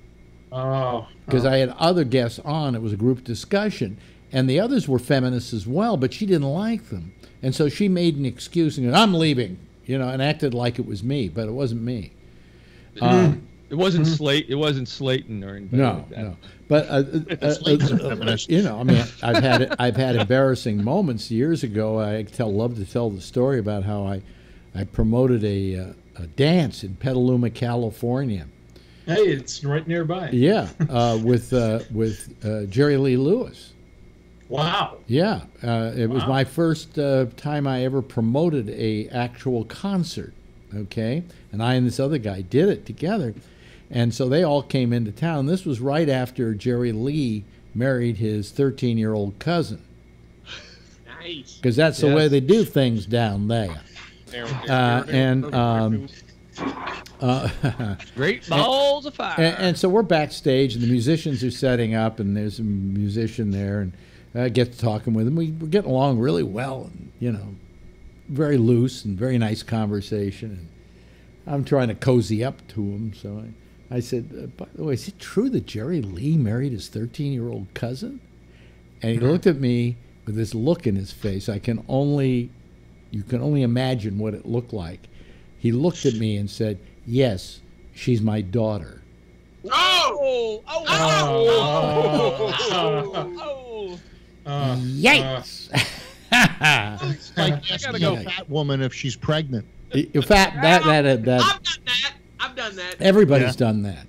Oh. Because I had other guests on. It was a group discussion, and the others were feminists as well. But she didn't like them, and so she made an excuse and said, "I'm leaving," and acted like it was me, but it wasn't me. It wasn't Slate. It wasn't Slayton or anything. No, like that. no. But you know, I mean, I've had embarrassing moments. Years ago, love to tell the story about how I promoted a dance in Petaluma, California. Hey, it's right nearby. Yeah, with Jerry Lee Lewis. Wow. Yeah, it was my first time I ever promoted a actual concert. Okay, and I and this other guy did it together, and so they all came into town. This was right after Jerry Lee married his 13-year-old cousin. Nice. Because that's the way they do things down there. Great balls of fire. And so we're backstage, and the musicians are setting up, and there's a musician there, and I get to talking with him. We're getting along really well, and you know, very loose and very nice conversation. And I'm trying to cozy up to him, so I said, by the way, is it true that Jerry Lee married his 13-year-old cousin? And he looked at me with this look in his face. You can only imagine what it looked like. He looked at me and said, "Yes, she's my daughter." Yikes! It's like asking a fat woman if she's pregnant. I've done that. I've done that. Everybody's done that.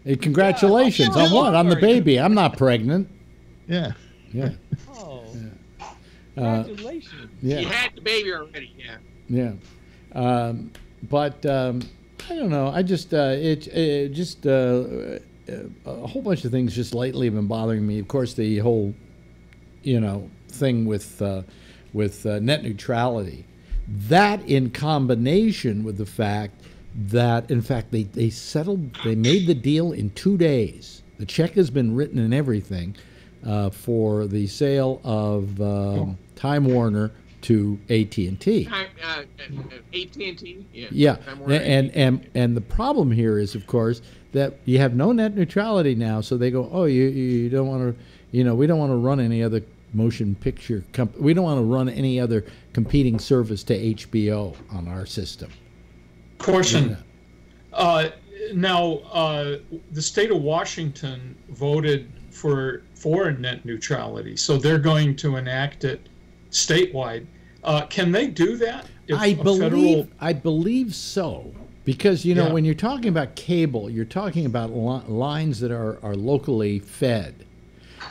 Hey, congratulations on what? On the baby. I'm not pregnant. Yeah. Yeah. Oh. Congratulations. Yeah. You had the baby already. Yeah. Yeah. But I don't know. I just a whole bunch of things just lately have been bothering me. Of course, the whole thing with net neutrality. That in combination with the fact that, in fact, they made the deal in 2 days. The check has been written and everything for the sale of Time Warner to AT&T. AT&T? Yeah. And the problem here is, of course, that you have no net neutrality now, so they go, oh, you don't want to, we don't want to run any other motion picture we don't want to run any other competing service to HBO on our system. Question. Now, the state of Washington voted for net neutrality, so they're going to enact it statewide. Can they do that? I believe so, because when you're talking about cable, you're talking about lines that are locally fed.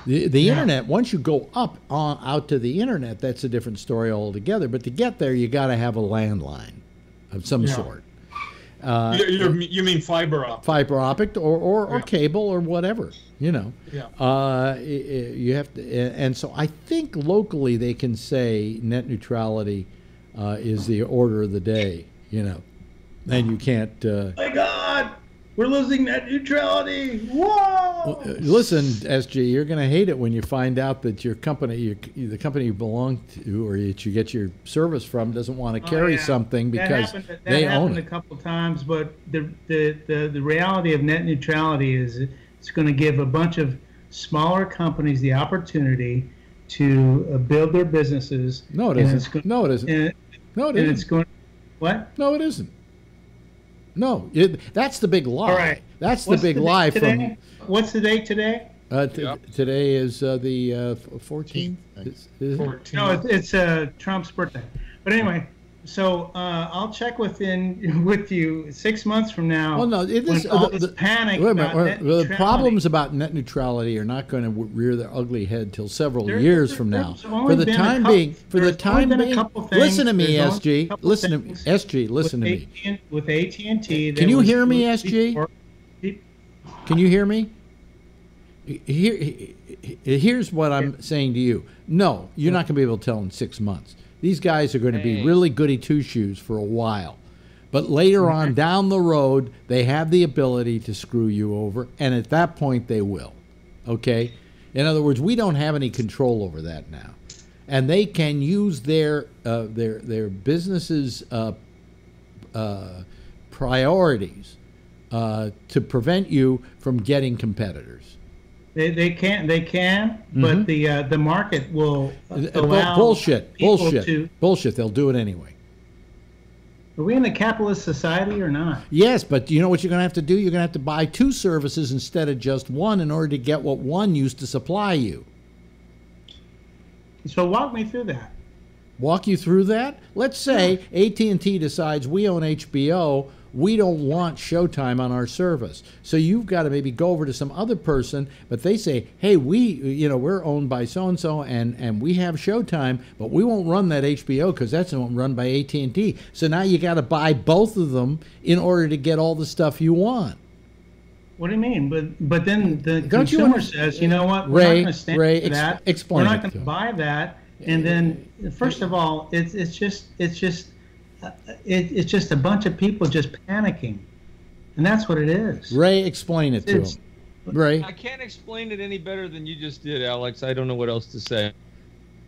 The internet, once you go out to the internet, that's a different story altogether. But to get there, you got to have a landline of some sort. You mean fiber optic? Fiber optic or cable or whatever, Yeah. You have to, and so I think locally they can say net neutrality is the order of the day, and you can't. My God, we're losing net neutrality! Whoa! Listen, SG, you're going to hate it when you find out that your company, the company you belong to or that you get your service from, doesn't want to carry something because they own it. That happened a couple times, but the reality of net neutrality is it's going to give a bunch of smaller companies the opportunity to build their businesses. No, it isn't. No, it isn't. No, it isn't. It's going. What? No, it isn't. No, that's the big lie. All right. That's the big lie from. What's the date today? Today is the 14th. No, it's Trump's birthday. But anyway, so I'll check with you 6 months from now. Well, no, it is the panic. The problems about net neutrality are not going to rear their ugly head till several years from now. For the time being, listen to me, SG. Listen to me, SG. Listen to me. With AT&T, can you hear me, SG? Can you hear me? Here's what I'm saying to you. No, you're not going to be able to tell in 6 months. These guys are going to be really goody two-shoes for a while. But later on down the road, they have the ability to screw you over, and at that point they will. Okay? In other words, we don't have any control over that now. And they can use their businesses' priorities to prevent you from getting competitors. They can, but the market will allow bullshit. They'll do it anyway. Are we in a capitalist society or not? Yes, but you know what you're going to have to do? You're going to have to buy 2 services instead of just one in order to get what one used to supply you. So walk me through that. Walk you through that? Let's say AT&T decides we own HBO, we don't want Showtime on our service. So you've got to maybe go over to some other person, but they say, hey, we're owned by so-and-so and we have Showtime, but we won't run that HBO because that's not run by AT&T. So now you got to buy both of them in order to get all the stuff you want. What do you mean? But then the consumer says, you know what, we're not going to stand for that. Explain we're not going to buy that. And then, first of all, it's just a bunch of people just panicking, and that's what it is. Ray, explain it to him. Ray, I can't explain it any better than you just did, Alex. I don't know what else to say.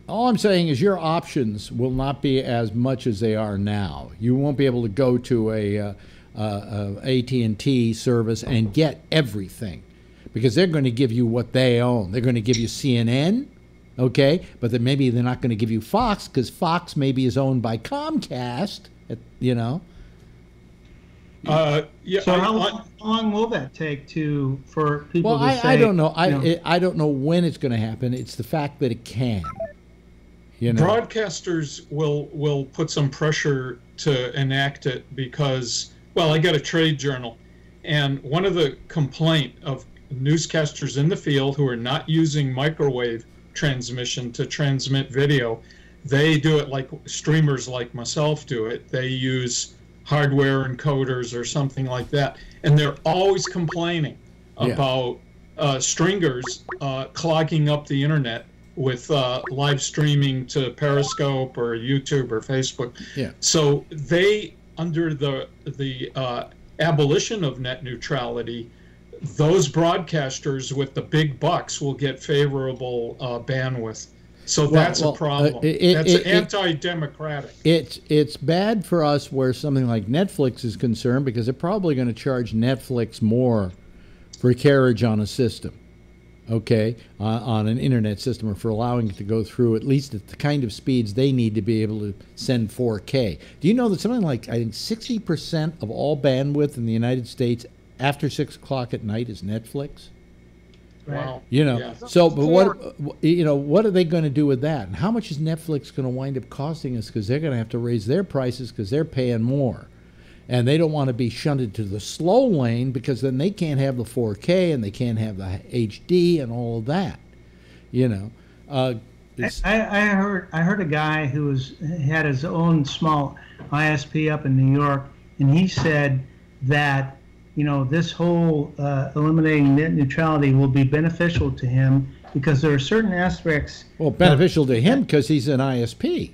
All I'm saying is your options will not be as much as they are now. You won't be able to go to a AT&T service and get everything because they're going to give you what they own. They're going to give you CNN. Okay, but then maybe they're not going to give you Fox because Fox maybe is owned by Comcast, you know. Yeah. So how long will that take for people to say? I don't know. I don't know when it's going to happen. It's the fact that it can. You know? Broadcasters will put some pressure to enact it because, well, I got a trade journal, and one of the complaint of newscasters in the field who are not using microwave transmission to transmit video, they do it like streamers like myself do it. They use hardware encoders or something like that, and they're always complaining about stringers clogging up the internet with live streaming to Periscope or YouTube or Facebook. So they, under the abolition of net neutrality, those broadcasters with the big bucks will get favorable bandwidth. So that's a problem. That's anti-democratic. It's bad for us where something like Netflix is concerned because they're probably going to charge Netflix more for carriage on a system, okay, on an internet system, or for allowing it to go through at least at the kind of speeds they need to be able to send 4K. Do you know that something like, I think 60% of all bandwidth in the United States after 6 o'clock at night is Netflix? Wow. You know, so but what are they going to do with that? And how much is Netflix going to wind up costing us? Because they're going to have to raise their prices because they're paying more, and they don't want to be shunted to the slow lane because then they can't have the 4K and they can't have the HD and all of that. You know, I heard a guy who had his own small ISP up in New York, and he said that, you know, this whole eliminating net neutrality will be beneficial to him because there are certain aspects. Well, beneficial to him because he's an ISP.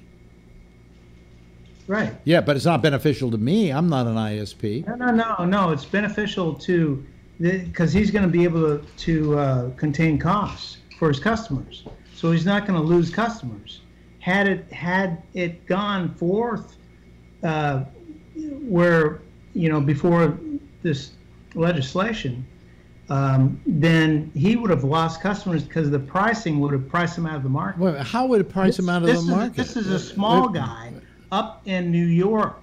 Right. Yeah, but it's not beneficial to me. I'm not an ISP. No. It's beneficial to, because he's going to be able to contain costs for his customers. So he's not going to lose customers. Had it gone forth where, you know, before this legislation, then he would have lost customers because the pricing would have priced him out of the market. Well, how would it price him out of the market? This is a small guy up in New York.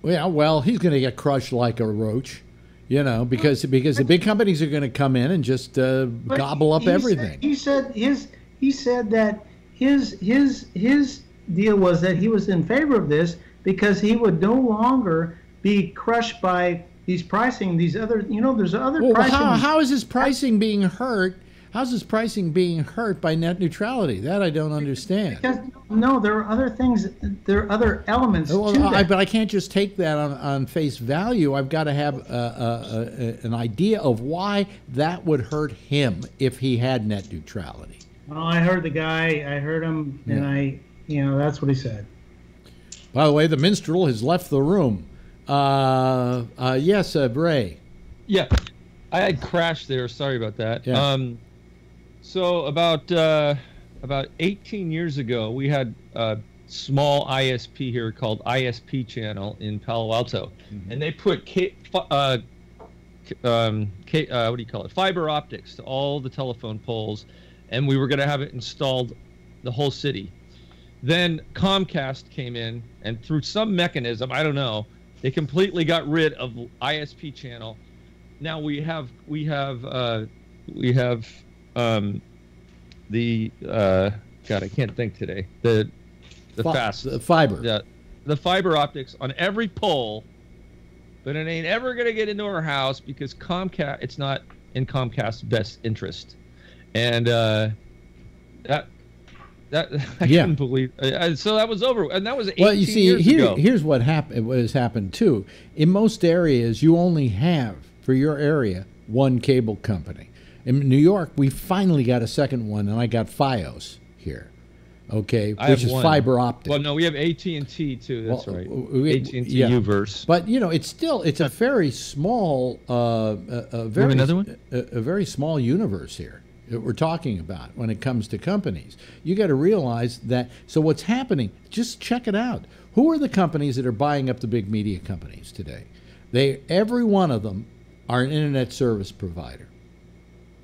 Yeah, well, he's going to get crushed like a roach, you know, because the big companies are going to come in and just gobble up everything. He said that his deal was that he was in favor of this because he would no longer be crushed by these pricing, these other, you know, there's other pricing. How is his pricing being hurt? How's his pricing being hurt by net neutrality? That I don't understand. Because, no, there are other things, there are other elements to that. But I can't just take that on face value. I've got to have an idea of why that would hurt him if he had net neutrality. Well, I heard the guy, I heard him, and that's what he said. By the way, the minstrel has left the room. Yes, Ray. Yeah, I had crashed there. Sorry about that. Yeah. So about 18 years ago, we had a small ISP here called ISP Channel in Palo Alto, and they put fiber optics to all the telephone poles, and we were going to have it installed the whole city. Then Comcast came in, and through some mechanism, I don't know, they completely got rid of ISP channel. Now we have the God, I can't think today. The fiber. The fiber optics on every pole, but it ain't ever gonna get into our house because Comcast. It's not in Comcast's best interest, and that I couldn't believe. So that was over, and that was 18 years ago. Here's what happened. What has happened too. In most areas, you only have for your area one cable company. In New York, we finally got a second one, and I got FiOS here. Okay, which is fiber optic. Well, no, we have AT&T too. That's right. AT&T Uverse. But you know, it's a very small, a very small universe here that we're talking about when it comes to companies. You got to realize that. So what's happening? Just check it out. Who are the companies that are buying up the big media companies today? Every one of them are an internet service provider.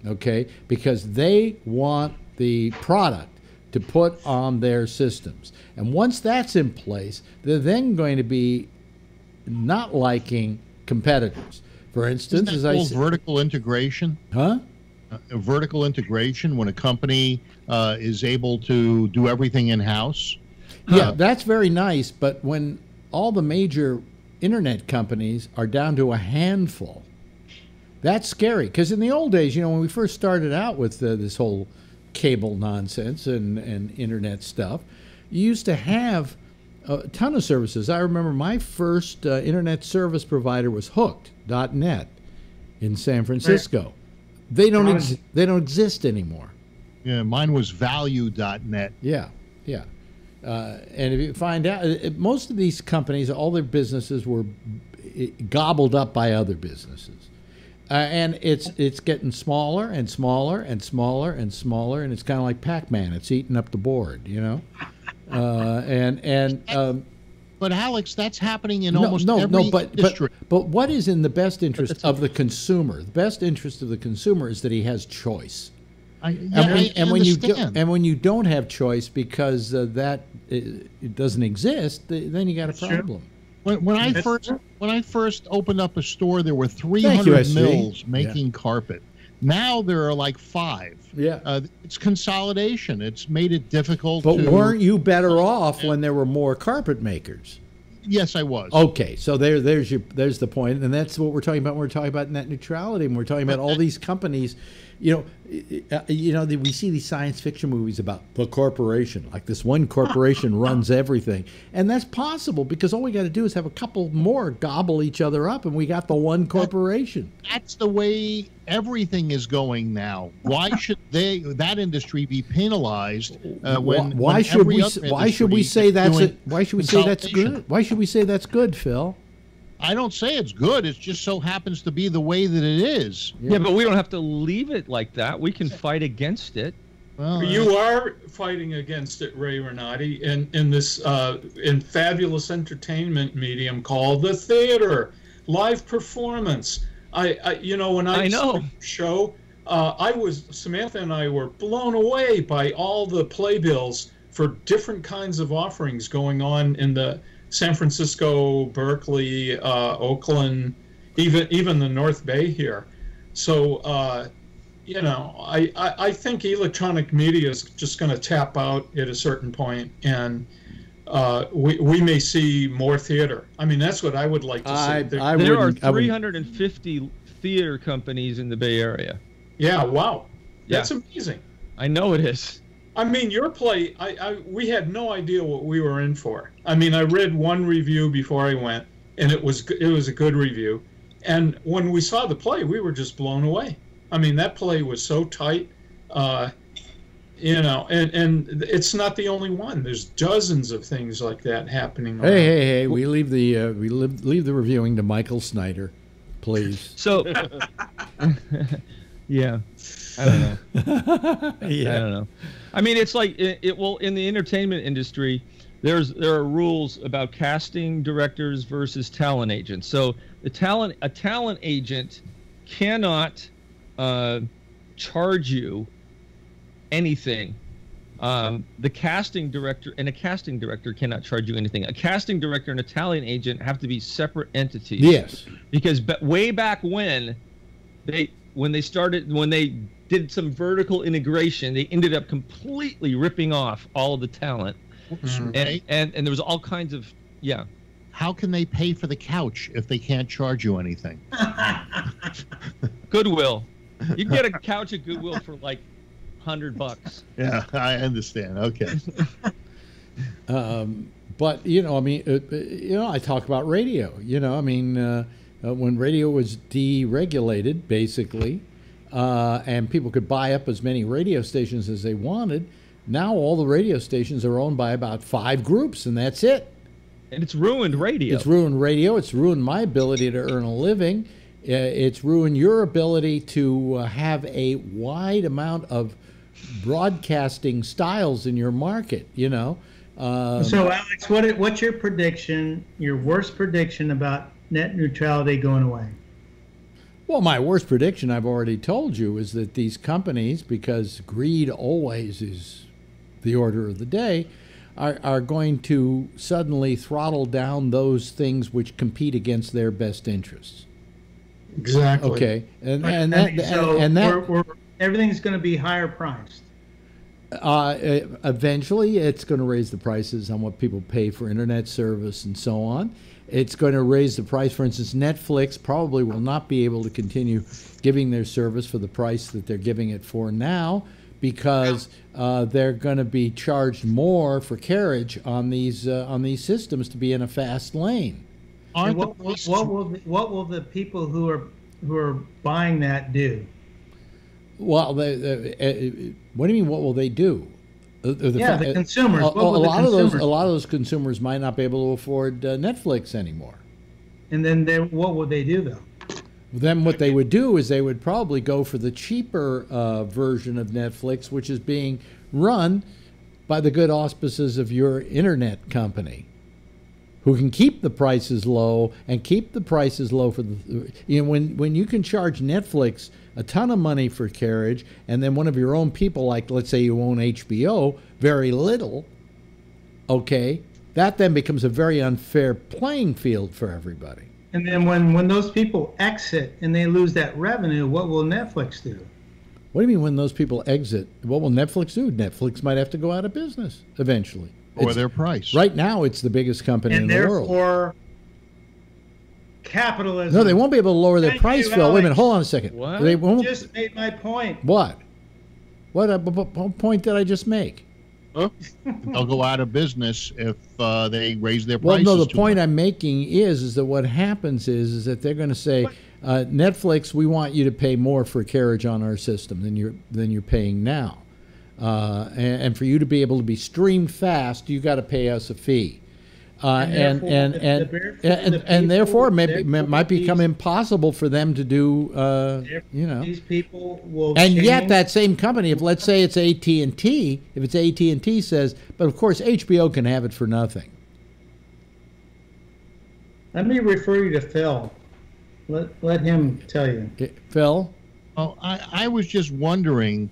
Okay, because they want the product to put on their systems. And once that's in place, they're then going to be not liking competitors. For instance, as I said, vertical integration. Huh? Vertical integration when a company is able to do everything in-house. Yeah, that's very nice, but when all the major internet companies are down to a handful, that's scary. Because in the old days, you know, when we first started out with this whole cable nonsense and internet stuff, you used to have a ton of services. I remember my first internet service provider was Hooked.net in San Francisco. They don't exist anymore. Yeah, mine was Value.net. Yeah. And if you find out, most of these companies, all their businesses were gobbled up by other businesses. And it's getting smaller and smaller and smaller and smaller, and it's kind of like Pac-Man. It's eating up the board, you know. But Alex, that's happening in almost every industry. But what is in the best interest of the consumer? The best interest of the consumer is that he has choice. And when you don't have choice because it doesn't exist, then you got a problem. When I first opened up a store, there were 300 mills making carpet. Now there are like 5. Yeah, it's consolidation. It's made it difficult. But weren't you better off when there were more carpet makers? Yes, I was. Okay, so there's the point, and that's what we're talking about. When we're talking about net neutrality, and we're talking about all these companies. You know, we see these science fiction movies about the corporation, like this one corporation runs everything, and that's possible because all we got to do is have a couple more gobble each other up, and we got the one corporation. That's the way everything is going now. Why should that industry be penalized? Why should we say that's good? Why should we say that's good, Phil? I don't say it's good. It just so happens to be the way that it is. Yeah, but we don't have to leave it like that. We can fight against it. Well, you are fighting against it, Ray Renati, in this in fabulous entertainment medium called the theater, live performance. When I saw the show, Samantha and I were blown away by all the playbills for different kinds of offerings going on in the San Francisco, Berkeley, Oakland, even the North Bay here. So, I think electronic media is just going to tap out at a certain point, and we may see more theater. I mean, that's what I would like to see. There are 350 theater companies in the Bay Area. Yeah, wow. That's amazing. I know it is. I mean, your play, we had no idea what we were in for. I mean, I read one review before I went, and it was a good review. And when we saw the play, we were just blown away. I mean, that play was so tight, and it's not the only one. There's dozens of things like that happening. Hey! We leave the leave the reviewing to Michael Snyder, please. So, yeah. I don't know. I don't know. I mean, it's like in the entertainment industry, there are rules about casting directors versus talent agents. So a talent agent cannot charge you anything The casting director and a casting director cannot charge you anything. A casting director and a talent agent have to be separate entities. Yes. Because way back when they did some vertical integration, they ended up completely ripping off all of the talent. And there was all kinds of How can they pay for the couch if they can't charge you anything? Goodwill. You can get a couch at Goodwill for like $100. Yeah, I understand. Okay. But I talk about radio. When radio was deregulated, basically, and people could buy up as many radio stations as they wanted. Now all the radio stations are owned by about 5 groups, and that's it. And it's ruined radio. It's ruined radio. It's ruined my ability to earn a living. It's ruined your ability to have a wide amount of broadcasting styles in your market, So, Alex, what's your prediction, your worst prediction about net neutrality going away? Well, my worst prediction, I've already told you, is that these companies, because greed always is the order of the day, are going to suddenly throttle down those things which compete against their best interests. Exactly. Okay, everything's going to be higher priced. Eventually, it's going to raise the prices on what people pay for internet service and so on. It's going to raise the price. For instance, Netflix probably will not be able to continue giving their service for the price that they're giving it for now, because they're going to be charged more for carriage on these systems to be in a fast lane. What will the people who are buying that do? Well, what do you mean? What will they do? The consumers. A lot of those consumers might not be able to afford Netflix anymore. And then what would they do though? Then what they would do is they would probably go for the cheaper version of Netflix, which is being run by the good auspices of your internet company, who can keep the prices low and keep the prices low for the. When you can charge Netflix a ton of money for carriage, and then one of your own people, like let's say you own HBO, very little. Okay, that then becomes a very unfair playing field for everybody. And then when those people exit and they lose that revenue, what will Netflix do? What do you mean when those people exit? What will Netflix do? Netflix might have to go out of business eventually. Or their price. Right now, it's the biggest company in the world. And therefore, capitalism. No, they won't be able to lower their price, Phil. Wait a minute. Hold on a second. What? They won't. Just made my point. What? What point did I just make? Huh? They'll go out of business if they raise their prices. prices. Well, no, the point I'm making is that what happens is that they're going to say, Netflix, we want you to pay more for carriage on our system than you're paying now. And for you to be able to be streamed fast, you got to pay us a fee. And therefore, maybe it might become impossible for them to do. These people will. And yet, that same company, if let's say it's AT&T, if it's AT&T says, but of course HBO can have it for nothing. Let me refer you to Phil. Let him tell you. Phil? Oh, I was just wondering.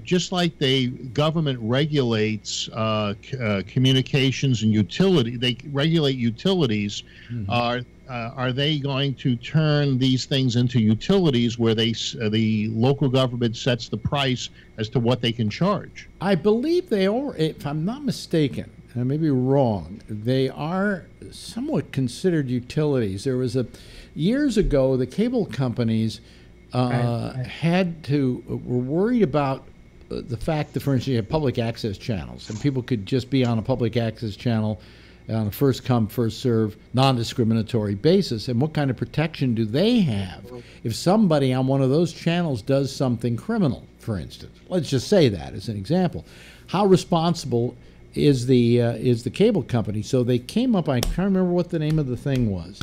Just like the government regulates communications and utility, they regulate utilities. Mm-hmm. Are they going to turn these things into utilities where the local government sets the price as to what they can charge? I believe they are, if I'm not mistaken, I may be wrong, they are somewhat considered utilities. There was years ago, the cable companies were worried about the fact that, for instance, you have public access channels, and people could just be on a public access channel on a first come, first serve, non-discriminatory basis. And what kind of protection do they have if somebody on one of those channels does something criminal, for instance? Let's just say that as an example. How responsible is the cable company? So they came up, I can't remember what the name of the thing was,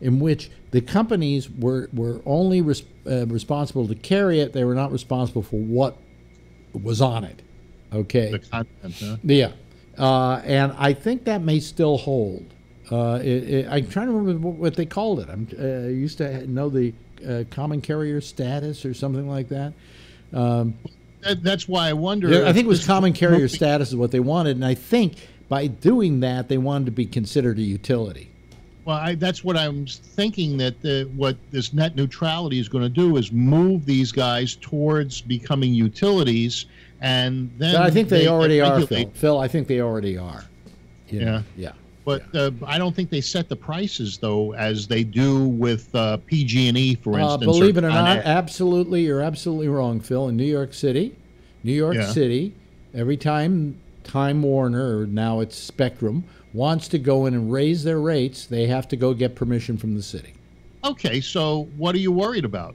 in which the companies were only responsible to carry it. They were not responsible for what was on it. Okay. The content, huh? Yeah. And I think that may still hold. I'm trying to remember what they called it. I used to know the common carrier status or something like that. That's why I wonder. Yeah, I think it was common carrier status is what they wanted, and I think by doing that, they wanted to be considered a utility. Well, that's what I'm thinking, that what this net neutrality is going to do is move these guys towards becoming utilities, and then. But I think they already are, Phil. Phil, I think they already are. Yeah. Yeah. But I don't think they set the prices, though, as they do with PG&E, for instance. Believe it or not, absolutely, you're absolutely wrong, Phil. In New York City, every time Time Warner, or now it's Spectrum, wants to go in and raise their rates, they have to go get permission from the city. Okay, so what are you worried about?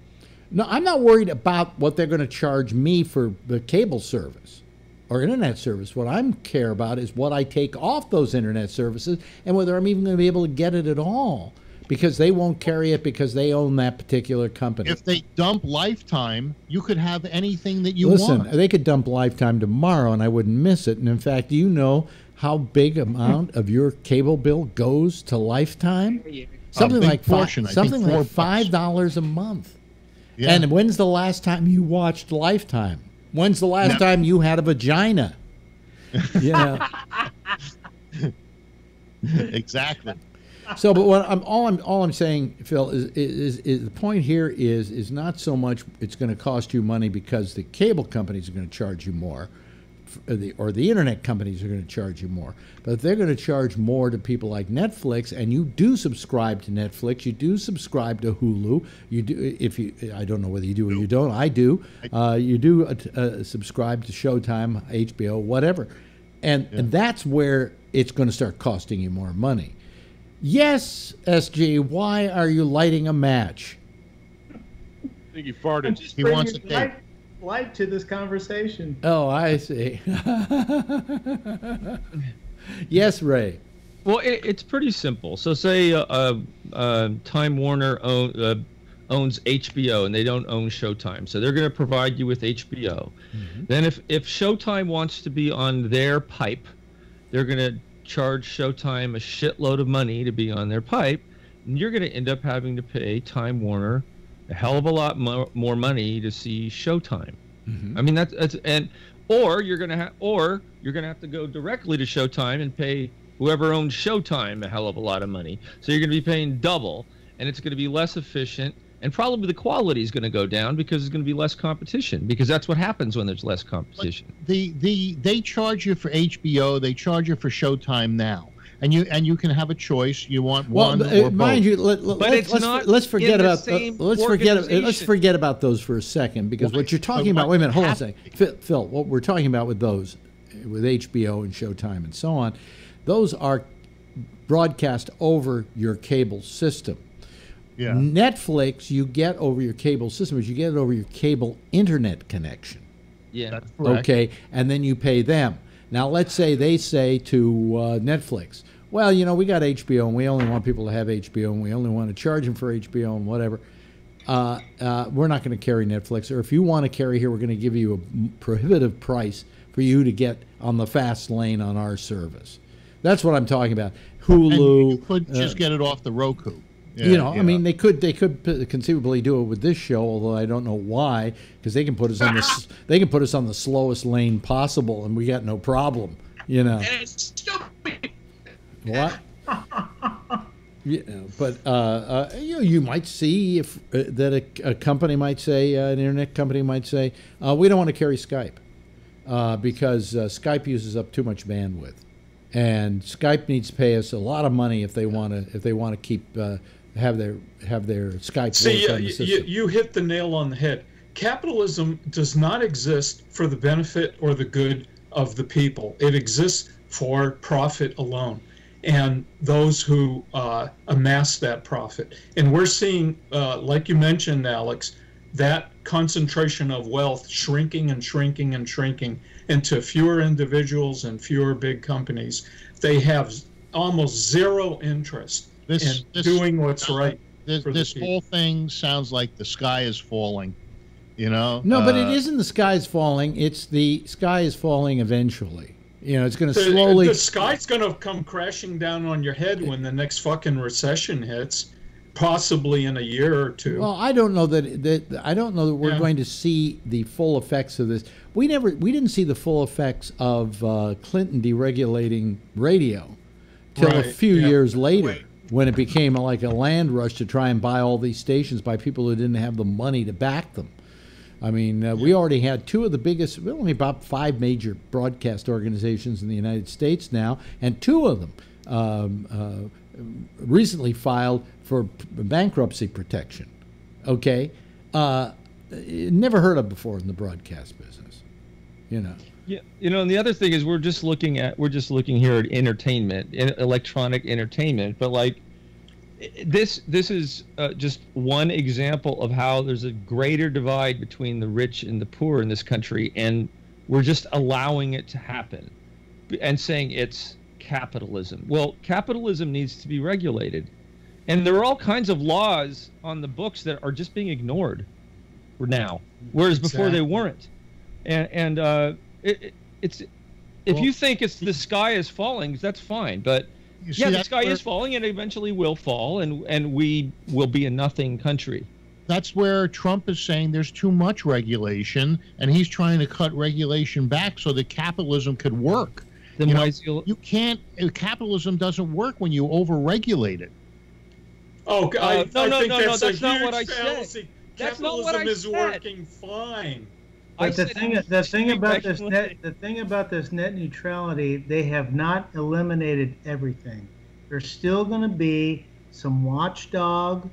No, I'm not worried about what they're going to charge me for the cable service or internet service. What I care about is what I take off those internet services and whether I'm even going to be able to get it at all, because they won't carry it because they own that particular company. If they dump Lifetime, you could have anything that you want. Listen, they could dump Lifetime tomorrow and I wouldn't miss it. And in fact, do you know how big amount of your cable bill goes to Lifetime? Something like $5 a month. Yeah. And when's the last time you watched Lifetime? When's the last time you had a vagina? Yeah. Exactly. So, but what all I'm saying, Phil, is the point here is not so much it's going to cost you money because the cable companies are going to charge you more, or the internet companies are going to charge you more, but they're going to charge more to people like Netflix, and you do subscribe to Netflix, you do subscribe to Hulu, you do, I don't know whether you do or you don't, I do, you do subscribe to Showtime, HBO, whatever, and that's where it's going to start costing you more money. Yes, SG, why are you lighting a match? I think he farted. He wants to take light to this conversation. Oh, I see. Yes, Ray. Well, it's pretty simple. So say Time Warner owns HBO and they don't own Showtime. So they're going to provide you with HBO. Mm-hmm. Then if Showtime wants to be on their pipe, they're going to charge Showtime a shitload of money to be on their pipe. And you're going to end up having to pay Time Warner a hell of a lot more money to see Showtime. Mm-hmm. I mean or you're gonna have to go directly to Showtime and pay whoever owns Showtime a hell of a lot of money. So you're gonna be paying double, and it's gonna be less efficient, and probably the quality is gonna go down because there's gonna be less competition, because that's what happens when there's less competition. But they charge you for HBO, they charge you for Showtime now. And you can have a choice. You want one or mind both. You, let's forget about those for a second, because what you're talking about. Wait a minute, hold on a second, Phil. What we're talking about with those, with HBO and Showtime and so on, those are broadcast over your cable system. Yeah. Netflix, you get over your cable system, but you get it over your cable internet connection. Yeah, that's correct. Okay, and then you pay them. Now, let's say they say to Netflix, well, we got HBO, and we only want people to have HBO, and we only want to charge them for HBO and whatever. We're not going to carry Netflix. Or if you want to carry here, we're going to give you a prohibitive price for you to get on the fast lane on our service. That's what I'm talking about. Hulu. And you could just get it off the Roku. I mean, they could conceivably do it with this show, although I don't know why, because they can put us on the slowest lane possible, and we got no problem. And it's stupid. What? But you might see if that a company might say, an internet company might say, we don't want to carry Skype because Skype uses up too much bandwidth, and Skype needs to pay us a lot of money if they want to keep. Have their Skype. See, on the system. You hit the nail on the head. Capitalism does not exist for the benefit or the good of the people. It exists for profit alone, and those who amass that profit. And we're seeing, like you mentioned, Alex, that concentration of wealth shrinking and shrinking and shrinking into fewer individuals and fewer big companies. They have almost zero interest in doing what's right. This whole thing sounds like the sky is falling. No, but it isn't the sky is falling. It's the sky is falling eventually. It's going to slowly. The sky's going to come crashing down on your head when the next fucking recession hits. possibly in a year or two. Well, I don't know that I don't know that we're going to see the full effects of this. We didn't see the full effects of Clinton deregulating radio till a few years later, when it became like a land rush to try and buy all these stations by people who didn't have the money to back them. I mean, we already had two of the biggest, only about 5 major broadcast organizations in the United States now, and 2 of them recently filed for bankruptcy protection. Okay? Never heard of before in the broadcast business. You know. Yeah, you know, and the other thing is we're just looking here at entertainment, electronic entertainment, but like this is just one example of how there's a greater divide between the rich and the poor in this country, and we're just allowing it to happen and saying it's capitalism. Well, capitalism needs to be regulated, and there are all kinds of laws on the books that are just being ignored now, whereas before they weren't. And it's if you think it's the sky is falling, that's fine, but yeah, the sky is falling, and eventually will fall, and we will be a nothing country. That's where Trump is saying there's too much regulation, and he's trying to cut regulation back so that capitalism could work. Then you can't. Capitalism doesn't work when you overregulate it. Oh, I think that's not what I said. Capitalism is working fine. But the thing about this net neutrality, they have not eliminated everything. There's still going to be some watchdog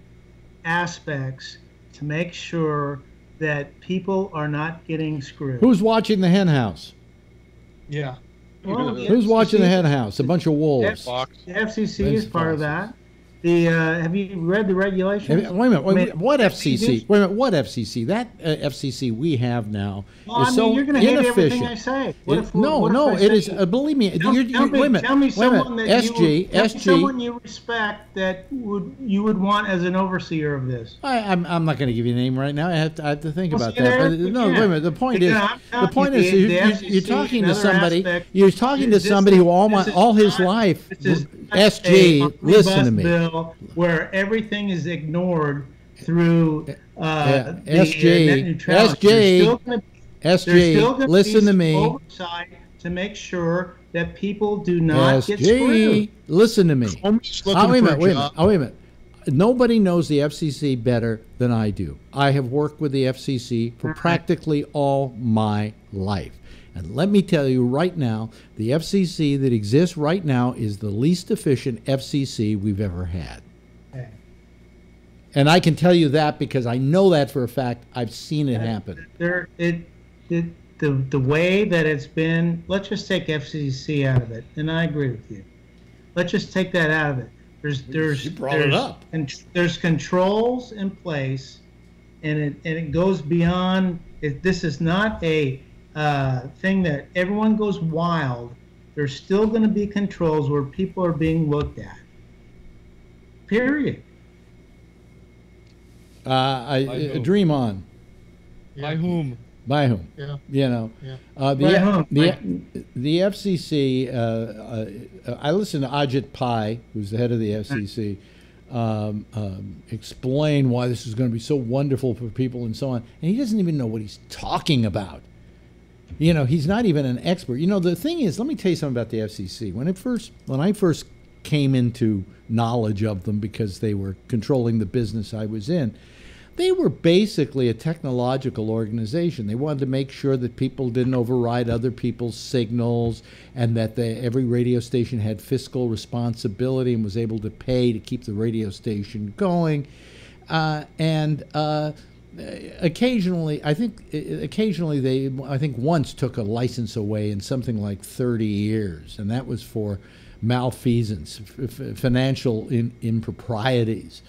aspects to make sure that people are not getting screwed. Who's watching the hen house? Yeah. Well, who's watching the hen house? A bunch of wolves. The FCC is part of that. Have you read the regulation? Wait a minute. What FCC? Wait a minute. What FCC? That FCC we have now is so you're going to hate everything I say. It is. Believe me. Tell me someone you respect that you would want as an overseer of this. I'm not going to give you a name right now. I have to think about that. But no, wait a minute. The point is, you're talking to somebody. You're talking to somebody who all his life. SG, listen to me. Where everything is ignored through SG, listen to me. Oversight to make sure that people do not get screwed. Listen to me. Wait a minute. Nobody knows the FCC better than I do. I have worked with the FCC for practically all my life. And let me tell you right now, the FCC that exists right now is the least efficient FCC we've ever had. Okay. And I can tell you that because I know that for a fact. I've seen it happen. The way that it's been, let's just take FCC out of it, and I agree with you. Let's just take that out of it. You brought it up. And there's controls in place, and it goes beyond. This is not a thing that everyone goes wild. There's still going to be controls where people are being looked at. Period. Dream on. By whom? By whom? Yeah. You know. Yeah. The FCC. I listened to Ajit Pai, who's the head of the FCC, explain why this is going to be so wonderful for people and so on, and he doesn't even know what he's talking about. You know, he's not even an expert. You know, the thing is, let me tell you something about the FCC. When I first came into knowledge of them because they were controlling the business I was in, they were basically a technological organization. They wanted to make sure that people didn't override other people's signals, and that every radio station had fiscal responsibility and was able to pay to keep the radio station going. Occasionally they once took a license away in something like 30 years, and that was for malfeasance, financial improprieties.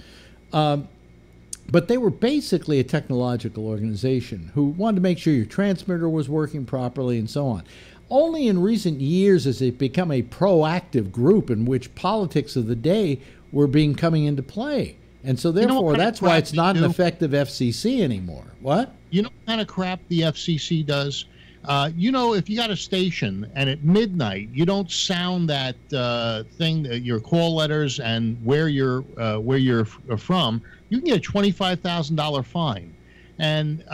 But they were basically a technological organization who wanted to make sure your transmitter was working properly and so on. Only in recent years has it become a proactive group in which politics of the day were coming into play. And so therefore, that's why it's not an effective FCC anymore. What? You know what kind of crap the FCC does? If you got a station and at midnight you don't sound that thing, your call letters and where you're from, you can get a $25,000 fine. And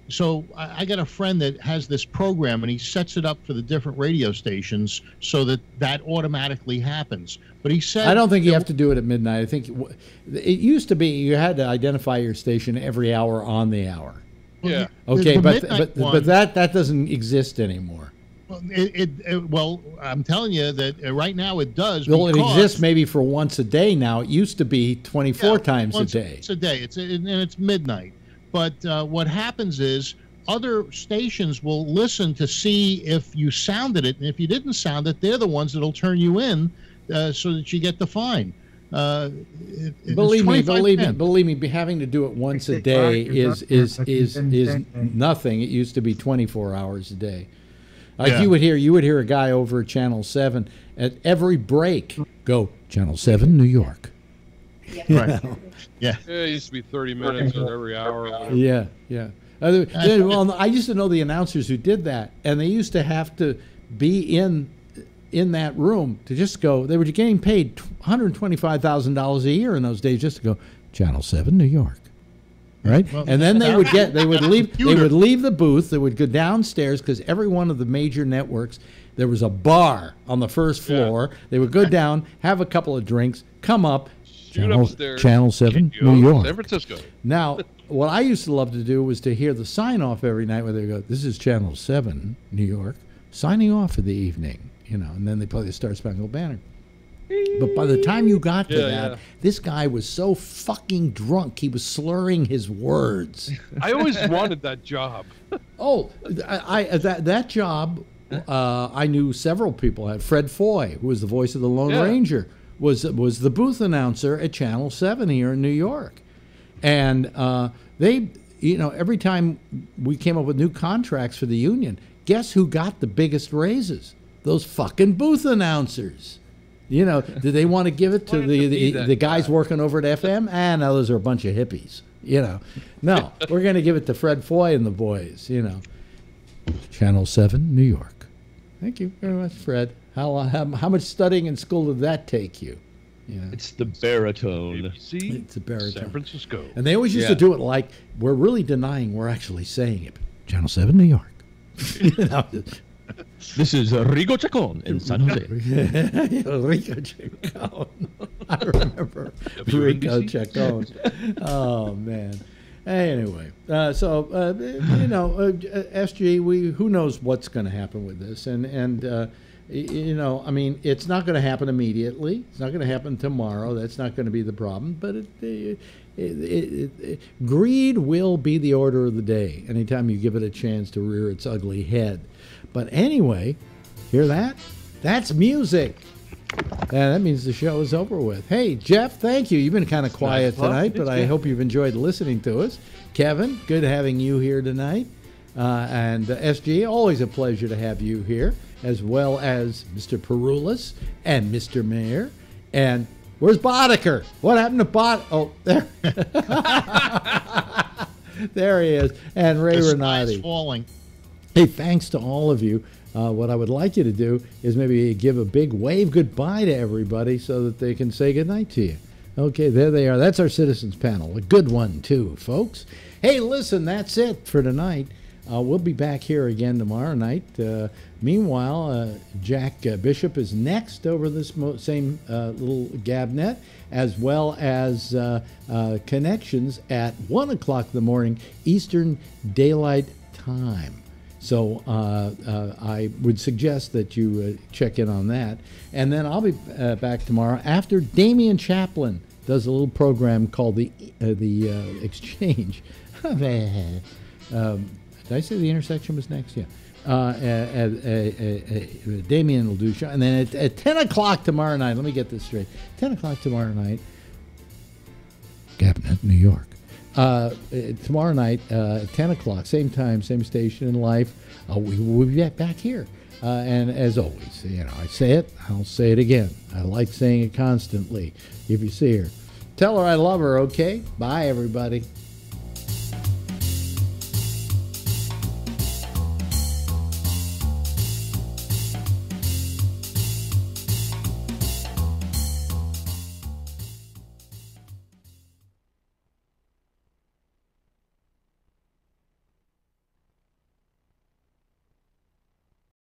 so I got a friend that has this program, and he sets it up for the different radio stations so that automatically happens. But he said, I don't think you have to do it at midnight. I think it used to be you had to identify your station every hour on the hour. Yeah. Okay, but that doesn't exist anymore. Well, I'm telling you that right now it does. Well, it exists maybe for once a day now. It used to be 24 times a day. Once a day. And it's midnight. But what happens is other stations will listen to see if you sounded it, and if you didn't sound it, they're the ones that'll turn you in so that you get the fine. Believe me, having to do it once a day is nothing. It used to be 24 hours a day. You would hear a guy over at Channel 7 at every break go, Channel 7, New York. Right. Yeah. It used to be 30 minutes or every hour. Or whatever. Yeah. Well, I used to know the announcers who did that, and they used to have to be in that room to just go. They were getting paid $125,000 a year in those days just to go, Channel 7, New York. Right? Well, and then they would leave the booth, they would go downstairs, because every one of the major networks, there was a bar on the first floor. They would go down, have a couple of drinks, come up, Channel 7, New York. San Francisco. Now, what I used to love to do was to hear the sign-off every night where they go, this is Channel 7, New York, signing off for the evening, and then they play the Star Spangled Banner. But by the time you got to that, this guy was so fucking drunk, he was slurring his words. I always wanted that job. That job, I knew several people had. Fred Foy, who was the voice of the Lone Ranger, was the booth announcer at Channel 7 here in New York. And they, every time we came up with new contracts for the union, guess who got the biggest raises? Those fucking booth announcers. Did they want to give it to the guys working over at FM? No, those are a bunch of hippies. No, we're going to give it to Fred Foy and the boys. Channel 7, New York. Thank you very much, Fred. How much studying in school did that take you? It's the baritone. It's a baritone. San Francisco. And they always used to do it like we're really denying we're actually saying it. Channel 7, New York. This is Rigo Chacon in San Jose. Rigo Chacon. I remember Rigo Chacon. Oh, man. Anyway, SG, who knows what's going to happen with this? It's not going to happen immediately. It's not going to happen tomorrow. That's not going to be the problem. But greed will be the order of the day anytime you give it a chance to rear its ugly head. But anyway, hear that? That's music. That means the show is over with. Hey, Jeff, thank you. You've been kind of quiet tonight, but I hope you've enjoyed listening to us. Kevin, good having you here tonight. And SG, always a pleasure to have you here, as well as Mr. Perulis and Mr. Mayor. And where's Boddicker? What happened to Bod? Oh, there. There he is. And Ray Renati. Falling. Hey, thanks to all of you. What I would like you to do is maybe give a big wave goodbye to everybody so that they can say goodnight to you. Okay, there they are. That's our citizens panel. A good one, too, folks. Hey, listen, that's it for tonight. We'll be back here again tomorrow night. Meanwhile, Jack Bishop is next over this same little Gabnet, as well as connections at 1 o'clock in the morning Eastern Daylight Time. So I would suggest that you check in on that. And then I'll be back tomorrow after Damian Chaplin does a little program called the Exchange. Did I say the intersection was next? Yeah. Damian will do a show. And then at 10 o'clock tomorrow night, let me get this straight. 10 o'clock tomorrow night, Gabnet, New York. Tomorrow night, 10 o'clock, same time, same station in life, we will be back here. And as always, I say it, I'll say it again. I like saying it constantly. If you see her, tell her I love her, okay? Bye, everybody.